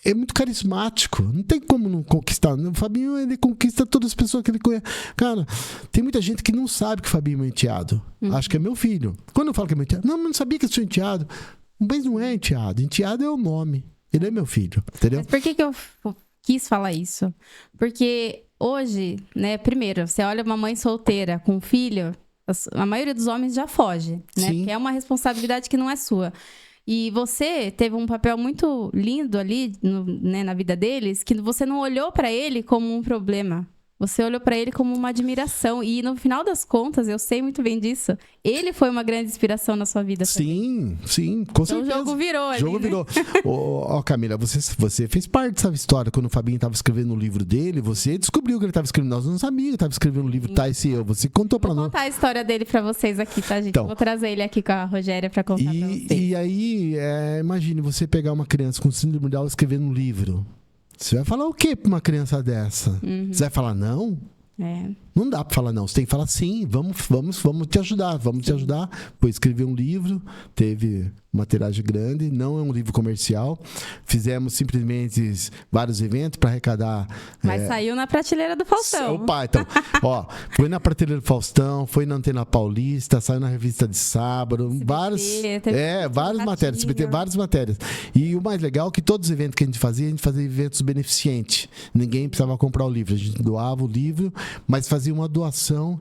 S2: é muito carismático. Não tem como não conquistar. O Fabinho, ele conquista todas as pessoas que ele conhece. Cara, tem muita gente que não sabe que o Fabinho é meu enteado. Acho que é meu filho. Quando eu falo que é meu enteado, não sabia que eu sou enteado. Mas não é enteado. Enteado é o nome. Ele é meu filho, entendeu?
S1: Mas por que eu quis falar isso? Porque hoje, né, primeiro, você olha uma mãe solteira com um filho, a maioria dos homens já foge, né?
S2: Sim.
S1: Porque é uma responsabilidade que não é sua. E você teve um papel muito lindo ali, né, na vida deles, que você não olhou pra ele como um problema. Você olhou pra ele como uma admiração. E no final das contas, eu sei muito bem disso, ele foi uma grande inspiração na sua vida também.
S2: Sim, com certeza.
S1: Então o jogo virou ali,
S2: O jogo virou. Camila, você fez parte dessa história. Quando o Fabinho estava escrevendo o livro dele, você descobriu que ele estava escrevendo. Nós não sabíamos que estava escrevendo o livro Thais e eu. Você contou pra nós.
S1: Vou contar a história dele pra vocês aqui, tá, gente?
S2: Então,
S1: vou trazer ele aqui com a Rogéria pra contar pra vocês.
S2: E aí, imagine você pegar uma criança com síndrome de Down escrevendo um livro. Você vai falar o quê pra uma criança dessa? Você vai falar não? Não dá pra falar não, você tem que falar sim, vamos te ajudar, Foi escrever um livro, teve uma tiragem grande, não é um livro comercial. Fizemos simplesmente vários eventos para arrecadar.
S1: Mas saiu na prateleira do Faustão.
S2: Opa, então, ó, foi na prateleira do Faustão, foi na Antena Paulista, saiu na revista de sábado, várias matérias, CBT, várias matérias. E o mais legal é que todos os eventos que a gente fazia eventos beneficentes. Ninguém precisava comprar o livro, a gente doava o livro, mas fazia uma doação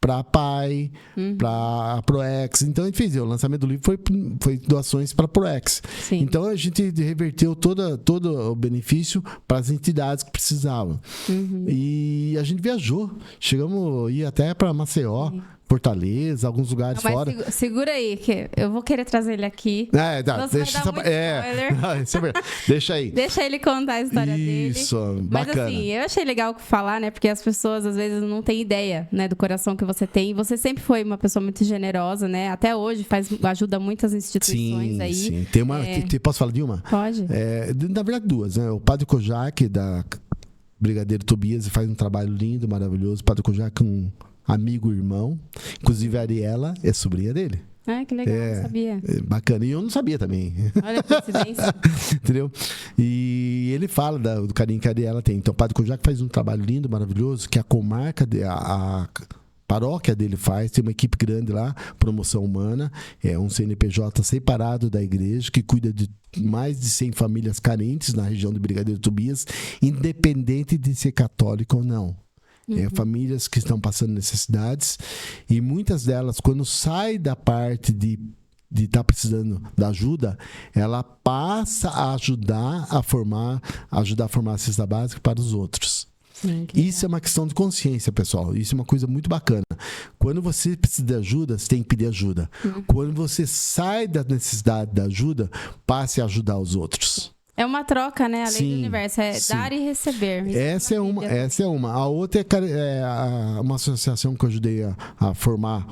S2: para a PAI, para a ProEx. Então a gente fez, o lançamento do livro foi doações para a ProEx.
S1: Sim.
S2: Então a gente reverteu todo o benefício para as entidades que precisavam. E a gente viajou, chegamos a ir até para Maceió, Fortaleza, alguns lugares fora.
S1: Segura aí, que eu vou querer trazer ele aqui.
S2: Deixa aí.
S1: Deixa ele contar a história dele.
S2: Isso,
S1: mas
S2: bacana.
S1: Assim, eu achei legal falar, né? Porque as pessoas às vezes não têm ideia, né, do coração que você tem. Você sempre foi uma pessoa muito generosa, né? Até hoje ajuda muitas instituições aí.
S2: Sim. Posso falar de uma?
S1: Pode.
S2: Na verdade, duas, né? O Padre Kojak, da Brigadeiro Tobias, faz um trabalho lindo, maravilhoso. O Padre Kojak é um amigo, irmão. Inclusive a Ariela é sobrinha dele.
S1: Ah, que legal, não sabia.
S2: Bacana. E eu não sabia também.
S1: Olha a coincidência.
S2: Entendeu? E ele fala do carinho que a Ariela tem. Então o Padre Kojak faz um trabalho lindo, maravilhoso, que a comarca, a paróquia dele faz, tem uma equipe grande lá, Promoção Humana, é um CNPJ separado da igreja, que cuida de mais de 100 famílias carentes na região de Brigadeiro Tobias, independente de ser católico ou não. Famílias que estão passando necessidades, e muitas delas, quando sai da parte de estar precisando da ajuda, ela passa a ajudar a formar a cesta básica para os outros. Isso é uma questão de consciência, pessoal. Isso é uma coisa muito bacana. Quando você precisa de ajuda, você tem que pedir ajuda. Quando você sai da necessidade da ajuda, passe a ajudar os outros.
S1: É uma troca, né? A lei do universo é dar e receber.
S2: Essa é uma. A outra é uma associação que eu ajudei a formar,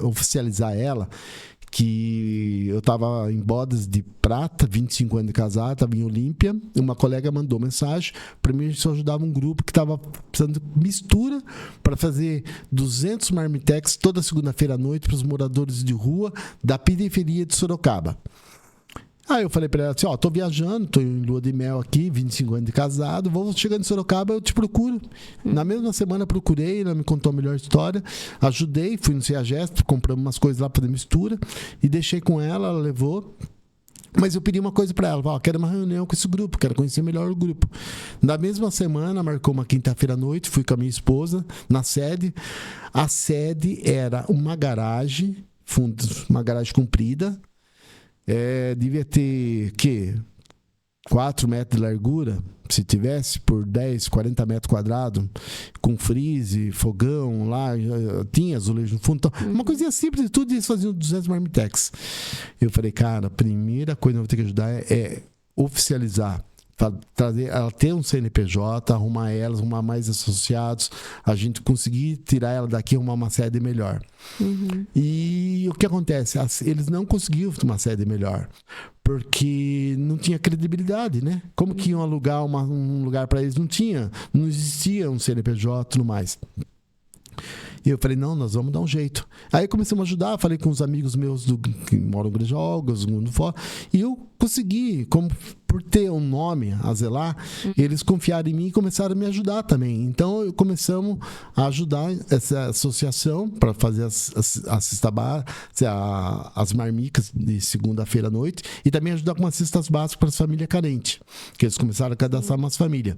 S2: oficializar ela, que eu estava em bodas de prata, 25 anos de casado, estava em Olímpia, e uma colega mandou mensagem para mim, a gente só ajudava um grupo que estava precisando de mistura para fazer 200 marmitex toda segunda-feira à noite para os moradores de rua da periferia de Sorocaba. Aí eu falei pra ela assim, tô viajando, tô em lua de mel aqui, 25 anos de casado, vou chegando em Sorocaba, eu te procuro. Na mesma semana procurei, ela me contou a melhor história, ajudei, fui no CEAGESP, compramos umas coisas lá pra fazer mistura, e deixei com ela levou. Mas eu pedi uma coisa pra ela, quero uma reunião com esse grupo, quero conhecer melhor o grupo. Na mesma semana, marcou uma quinta-feira à noite, fui com a minha esposa na sede. A sede era uma garagem comprida, devia ter, 4 metros de largura, se tivesse, por 10, 40 metros quadrados, com freezer, fogão lá, tinha azulejo no fundo. Então, uma coisinha simples de tudo, e eles faziam 200 marmitex. Eu falei, cara, a primeira coisa que eu vou ter que ajudar é oficializar. Trazer, ela ter um CNPJ, arrumar mais associados, a gente conseguir tirar ela daqui e arrumar uma sede melhor. E o que acontece? Eles não conseguiram uma sede melhor, porque não tinha credibilidade, né? Como que iam alugar um lugar para eles? Não existia um CNPJ e tudo mais. E eu falei, não, nós vamos dar um jeito. Aí começamos a ajudar, falei com os amigos meus que moram em Grejogos, mundo fora, e eu consegui, por ter um nome a zelar, eles confiaram em mim e começaram a me ajudar também. Então, começamos a ajudar essa associação para fazer as marmicas de segunda-feira à noite, e também ajudar com umas cestas básicas para as famílias carentes, que eles começaram a cadastrar umas famílias.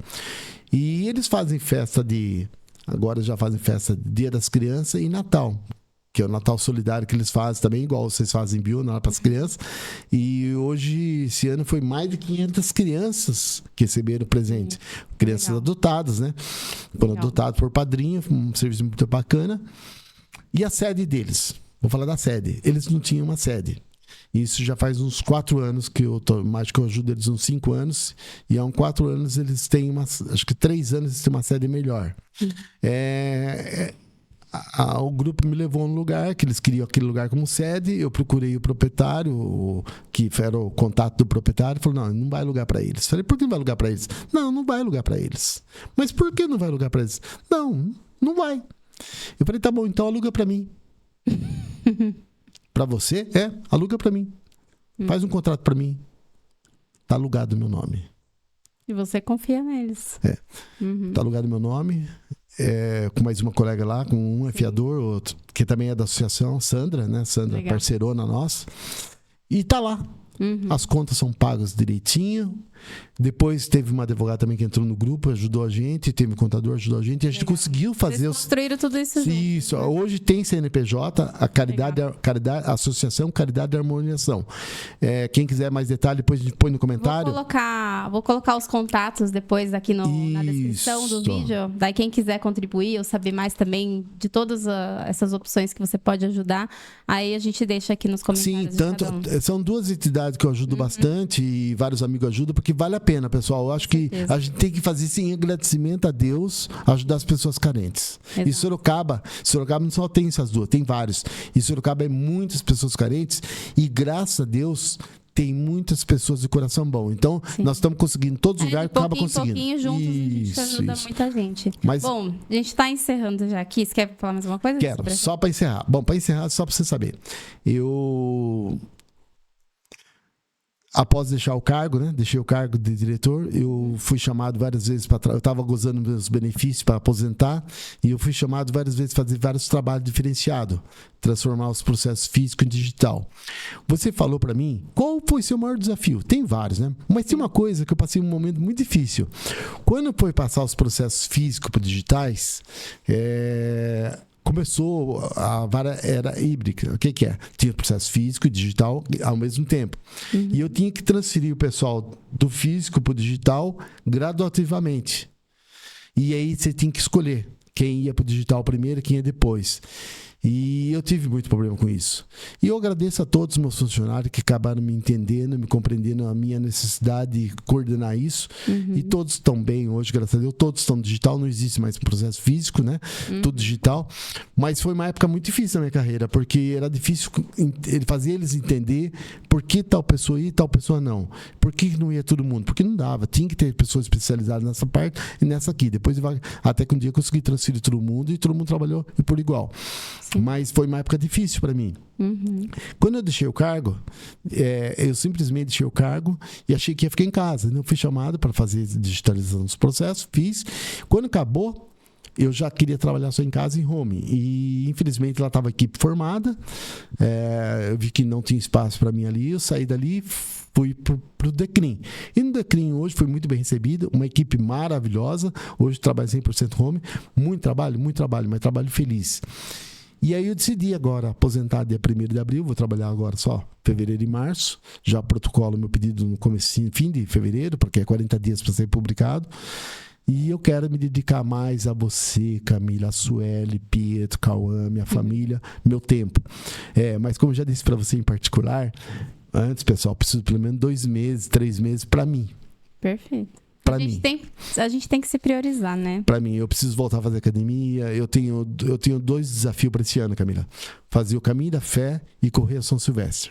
S2: E eles fazem agora já fazem festa de Dia das Crianças e Natal, que é o Natal Solidário que eles fazem também, igual vocês fazem para as crianças. E hoje, esse ano, foi mais de 500 crianças que receberam presente. Crianças adotadas, né? Foram adotadas por padrinho, um serviço muito bacana. E a sede deles? Vou falar da sede. Eles não tinham uma sede. Isso já faz uns 4 anos que eu ajudo eles, uns 5 anos, e há uns 4 anos eles têm acho que 3 anos eles têm uma sede melhor. O grupo me levou a um lugar que eles queriam aquele lugar como sede. Eu procurei o proprietário, que era o contato do proprietário, falou, não vai alugar para eles. Falei, por que não vai alugar para eles? Não vai alugar para eles. Mas por que não vai alugar para eles? Não vai. Eu falei, tá bom, então aluga para mim. Para você? Aluga para mim. Faz um contrato para mim. Tá alugado o meu nome.
S1: E você confia neles.
S2: Tá alugado o meu nome. Com mais uma colega lá, com um fiador, outro, que também é da associação, Sandra, né? Sandra,
S1: Legal.
S2: parceirona nossa. E tá lá. As contas são pagas direitinho. Depois teve uma advogada também que entrou no grupo, ajudou a gente, teve um contador, ajudou a gente. E a gente conseguiu fazer
S1: Vocês construíram tudo isso junto.
S2: Isso. Hoje tem CNPJ, a Associação Caridade e Harmonização. Quem quiser mais detalhe, depois a gente põe no comentário.
S1: Vou colocar os contatos depois aqui na descrição do vídeo. Daí quem quiser contribuir ou saber mais também de todas essas opções que você pode ajudar, aí a gente deixa aqui nos comentários.
S2: Sim, são duas entidades que eu ajudo bastante e vários amigos ajudam, porque vale a pena, pessoal. Eu acho que a gente tem que fazer isso em agradecimento a Deus, ajudar as pessoas carentes.
S1: Exato.
S2: E Sorocaba não só tem essas duas, tem vários. E Sorocaba é muitas pessoas carentes e, graças a Deus, tem muitas pessoas de coração bom. Então, nós estamos conseguindo em todos os lugares, acaba conseguindo.
S1: Pouquinho juntos, a gente ajuda muita gente. Bom, a gente está encerrando já aqui. Você quer falar mais alguma coisa?
S2: Quero, só para encerrar. Bom, para encerrar, só para você saber. Após deixar o cargo, né? Deixei o cargo de diretor, eu fui chamado várias vezes eu estava gozando dos benefícios para aposentar e eu fui chamado várias vezes para fazer vários trabalhos diferenciados, transformar os processos físicos em digital. Você falou para mim, qual foi seu maior desafio? Tem vários, né? Mas tem uma coisa que eu passei um momento muito difícil. Quando foi passar os processos físicos para digitais, começou, a vara era híbrida. O que é? Tinha processo físico e digital ao mesmo tempo. E eu tinha que transferir o pessoal do físico para o digital gradativamente. E aí você tinha que escolher quem ia para o digital primeiro e quem ia depois. E eu tive muito problema com isso. E eu agradeço a todos os meus funcionários que acabaram me entendendo, me compreendendo a minha necessidade de coordenar isso. E todos estão bem hoje, graças a Deus. Todos estão digital, não existe mais processo físico, né? Tudo digital. Mas foi uma época muito difícil na minha carreira, porque era difícil fazer eles entender por que tal pessoa ia e tal pessoa não. Por que não ia todo mundo? Porque não dava. Tinha que ter pessoas especializadas nessa parte e nessa aqui. Depois, até que um dia eu consegui transferir todo mundo e todo mundo trabalhou por igual. Mas foi uma época difícil para mim. Quando eu deixei o cargo, eu simplesmente deixei o cargo e achei que ia ficar em casa. Eu fui chamado para fazer digitalização dos processos, fiz. Quando acabou, eu já queria trabalhar só em casa, em home. E, infelizmente, ela estava equipe formada. Eu vi que não tinha espaço para mim ali. Eu saí dali, fui para o Decrim. E no Decrim hoje foi muito bem recebido. Uma equipe maravilhosa. Hoje trabalho 100% home. Muito trabalho, mas trabalho feliz. E aí eu decidi agora aposentar dia 1º de abril, vou trabalhar agora só fevereiro e março, já protocolo meu pedido no fim de fevereiro, porque é 40 dias para ser publicado. E eu quero me dedicar mais a você, Camila, a Sueli, Pietro, Cauã, minha família, meu tempo. Mas como eu já disse para você em particular, antes, pessoal, preciso pelo menos 2 meses, 3 meses para mim.
S1: Perfeito.
S2: Pra mim.
S1: A gente tem que se priorizar, né?
S2: Pra mim, eu preciso voltar a fazer academia. Eu tenho 2 desafios para esse ano, Camila. Fazer o Caminho da Fé e correr a São Silvestre.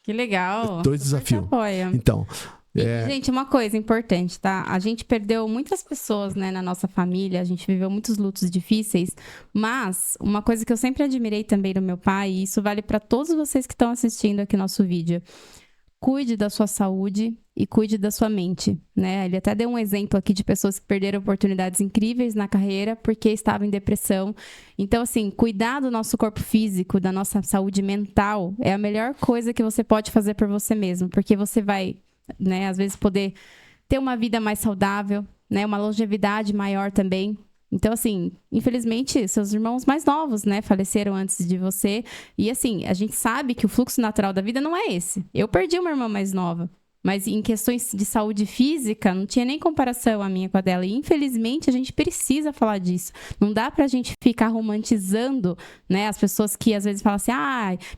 S1: Que legal.
S2: 2 desafios. Então,
S1: gente, uma coisa importante, tá? A gente perdeu muitas pessoas, né, na nossa família. A gente viveu muitos lutos difíceis. Mas uma coisa que eu sempre admirei também no meu pai, e isso vale para todos vocês que estão assistindo aqui nosso vídeo. Cuide da sua saúde e cuide da sua mente, né? Ele até deu um exemplo aqui de pessoas que perderam oportunidades incríveis na carreira porque estavam em depressão. Então, assim, cuidar do nosso corpo físico, da nossa saúde mental, é a melhor coisa que você pode fazer por você mesmo, porque você vai, né, às vezes poder ter uma vida mais saudável, né, uma longevidade maior também. Então, assim, infelizmente, seus irmãos mais novos, né, faleceram antes de você. E, assim, a gente sabe que o fluxo natural da vida não é esse. Eu perdi uma irmã mais nova. Mas em questões de saúde física, não tinha nem comparação a minha com a dela. E, infelizmente, a gente precisa falar disso. Não dá pra gente ficar romantizando, né, as pessoas que às vezes falam assim,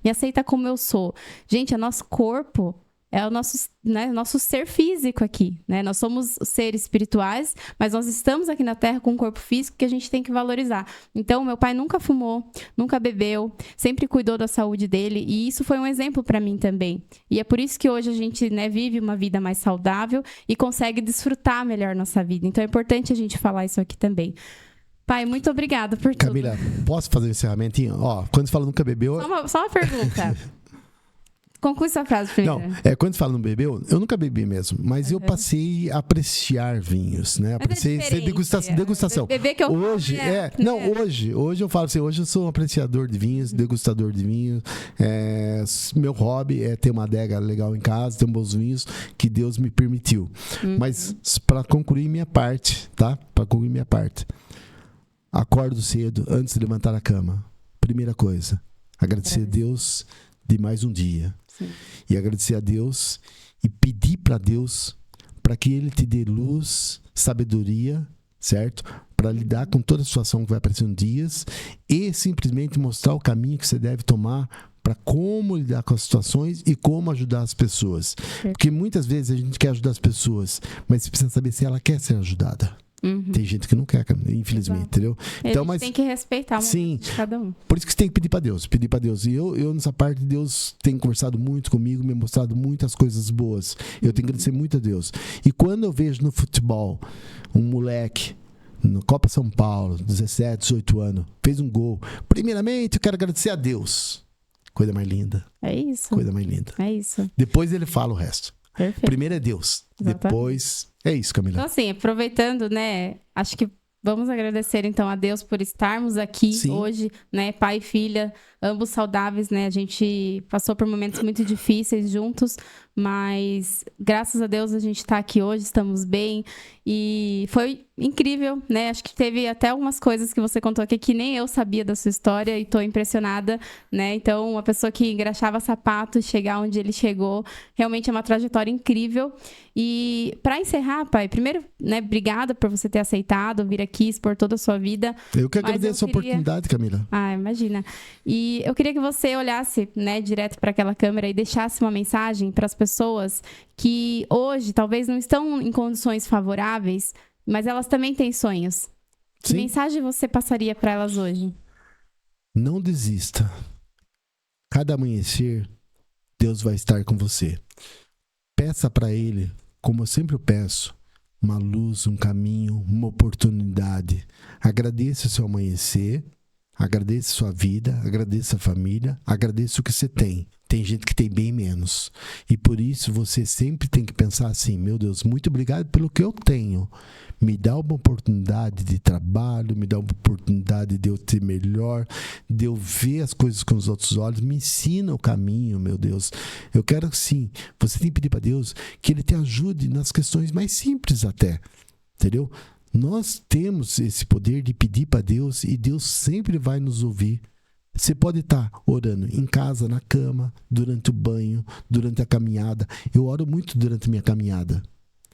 S1: me aceita como eu sou. Gente, é nosso corpo. É o nosso ser físico aqui, né? Nós somos seres espirituais, mas nós estamos aqui na Terra com um corpo físico que a gente tem que valorizar. Então, meu pai nunca fumou, nunca bebeu, sempre cuidou da saúde dele, e isso foi um exemplo para mim também. E é por isso que hoje a gente, né, vive uma vida mais saudável e consegue desfrutar melhor nossa vida. Então, é importante a gente falar isso aqui também. Pai, muito obrigada por tudo.
S2: Camila, posso fazer um encerramentinho? Quando você fala nunca bebeu...
S1: Só uma pergunta. Conclui sua frase primeiro.
S2: Não, quando você fala não bebeu, eu nunca bebi mesmo, mas eu passei a apreciar vinhos, né? Apreciei ser degustação.
S1: Beber que eu
S2: hoje, hoje eu falo assim, hoje eu sou um apreciador de vinhos, degustador de vinhos. Meu hobby é ter uma adega legal em casa, ter bons vinhos que Deus me permitiu. Mas para concluir minha parte, tá? Para concluir minha parte. Acordo cedo antes de levantar a cama. Primeira coisa, agradecer a Deus de mais um dia. Sim. E agradecer a Deus e pedir para Deus para que Ele te dê luz, sabedoria, certo? Para lidar com toda a situação que vai aparecendo dias e simplesmente mostrar o caminho que você deve tomar para como lidar com as situações e como ajudar as pessoas. Porque muitas vezes a gente quer ajudar as pessoas, mas você precisa saber se ela quer ser ajudada. Tem gente que não quer, infelizmente, entendeu?
S1: Então, mas tem que respeitar o momento de cada um.
S2: Por isso que você tem que pedir para Deus. E eu nessa parte, Deus tem conversado muito comigo, me mostrado muitas coisas boas. Eu tenho que agradecer muito a Deus. E quando eu vejo no futebol um moleque no Copa São Paulo, 17, 18 anos, fez um gol, primeiramente eu quero agradecer a Deus. Coisa mais linda.
S1: É isso.
S2: Coisa mais linda.
S1: É isso.
S2: Depois ele fala o resto.
S1: Perfeito.
S2: Primeiro é Deus. Exatamente. Depois é isso, Camila.
S1: Então, assim, aproveitando, né? Acho que vamos agradecer, então, a Deus por estarmos aqui hoje, né? Pai e filha, ambos saudáveis, né? A gente passou por momentos muito difíceis juntos, mas graças a Deus a gente tá aqui hoje, estamos bem. E foi incrível, né? Acho que teve até algumas coisas que você contou aqui que nem eu sabia da sua história e tô impressionada, né? Então, uma pessoa que engraxava sapato e chegar onde ele chegou, realmente é uma trajetória incrível. E para encerrar, pai, primeiro, né, obrigada por você ter aceitado vir aqui, expor toda a sua vida.
S2: Eu que agradeço a oportunidade, Camila.
S1: Imagina. E eu queria que você olhasse, né, direto para aquela câmera e deixasse uma mensagem para as pessoas que hoje talvez não estão em condições favoráveis, mas elas também têm sonhos. Que mensagem você passaria para elas hoje?
S2: Não desista. Cada amanhecer, Deus vai estar com você. Peça para Ele, como eu sempre peço, uma luz, um caminho, uma oportunidade. Agradeça o seu amanhecer, agradeça a sua vida, agradeça a família, agradeça o que você tem. Tem gente que tem bem menos. E por isso você sempre tem que pensar assim, meu Deus, muito obrigado pelo que eu tenho. Me dá uma oportunidade de trabalho, me dá uma oportunidade de eu ter melhor, de eu ver as coisas com os outros olhos, me ensina o caminho, meu Deus. Eu quero sim, você tem que pedir para Deus que Ele te ajude nas questões mais simples até, entendeu? Nós temos esse poder de pedir para Deus e Deus sempre vai nos ouvir. Você pode estar orando em casa, na cama, durante o banho, durante a caminhada. Eu oro muito durante a minha caminhada.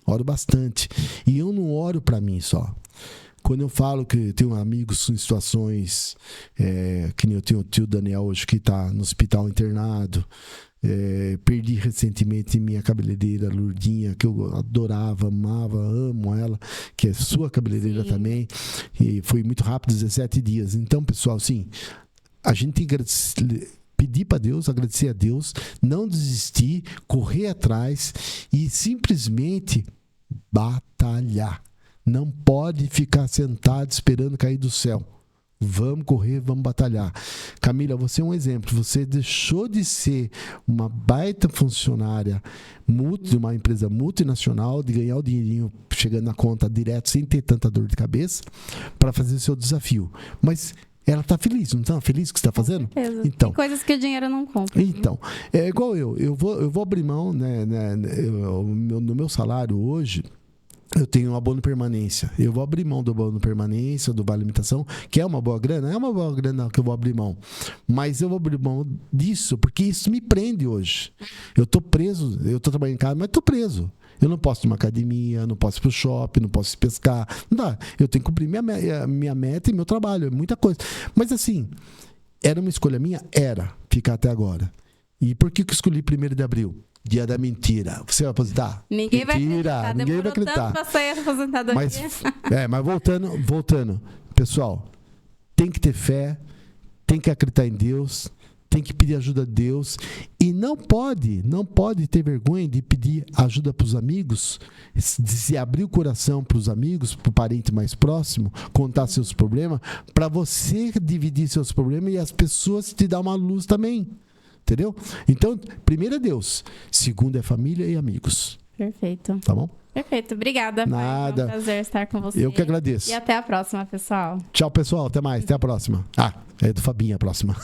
S2: Oro bastante. E eu não oro para mim só. Quando eu falo que tenho amigos em situações, que nem eu tenho o tio Daniel hoje que está no hospital internado. Perdi recentemente minha cabeleireira Lourdinha, que eu adorava, amava, amo ela, que é sua cabeleireira também. E foi muito rápido, 17 dias. Então, pessoal, sim, a gente tem que pedir para Deus, agradecer a Deus, não desistir, correr atrás e simplesmente batalhar. Não pode ficar sentado esperando cair do céu. Vamos correr, vamos batalhar. Camila, você é um exemplo. Você deixou de ser uma baita funcionária de uma empresa multinacional, de ganhar o dinheirinho chegando na conta direto, sem ter tanta dor de cabeça, para fazer o seu desafio. Mas ela está feliz, não está feliz com o que você está fazendo? Então,
S1: tem coisas que o dinheiro não compra.
S2: Então, é igual eu vou abrir mão, né, no meu salário hoje, eu tenho um abono permanência. Eu vou abrir mão do abono permanência, do vale alimentação, que é uma boa grana. É uma boa grana que eu vou abrir mão. Mas eu vou abrir mão disso, porque isso me prende hoje. Eu tô preso, eu tô trabalhando em casa, mas tô preso. Eu não posso ir numa academia, não posso ir pro shopping, não posso ir pescar. Não dá. Eu tenho que cumprir minha meta e meu trabalho. É muita coisa. Mas assim, era uma escolha minha? Era ficar até agora. E por que eu escolhi 1º de abril? Dia da mentira. Você vai aposentar?
S1: Ninguém vai acreditar.
S2: Ninguém vai acreditar.
S1: Tanto pra sair aposentadoria.
S2: Mas voltando. Pessoal, tem que ter fé, tem que acreditar em Deus, tem que pedir ajuda a Deus e não pode ter vergonha de pedir ajuda para os amigos, de se abrir o coração para os amigos, para o parente mais próximo, contar seus problemas, para você dividir seus problemas e as pessoas te dar uma luz também. Entendeu? Então, primeiro é Deus, segundo é família e amigos.
S1: Perfeito.
S2: Tá bom?
S1: Perfeito. Obrigada, pai.
S2: Nada.
S1: Foi um prazer estar com você.
S2: Eu que agradeço.
S1: E até a próxima, pessoal.
S2: Tchau, pessoal. Até mais. Até a próxima. É do Fabinho a próxima.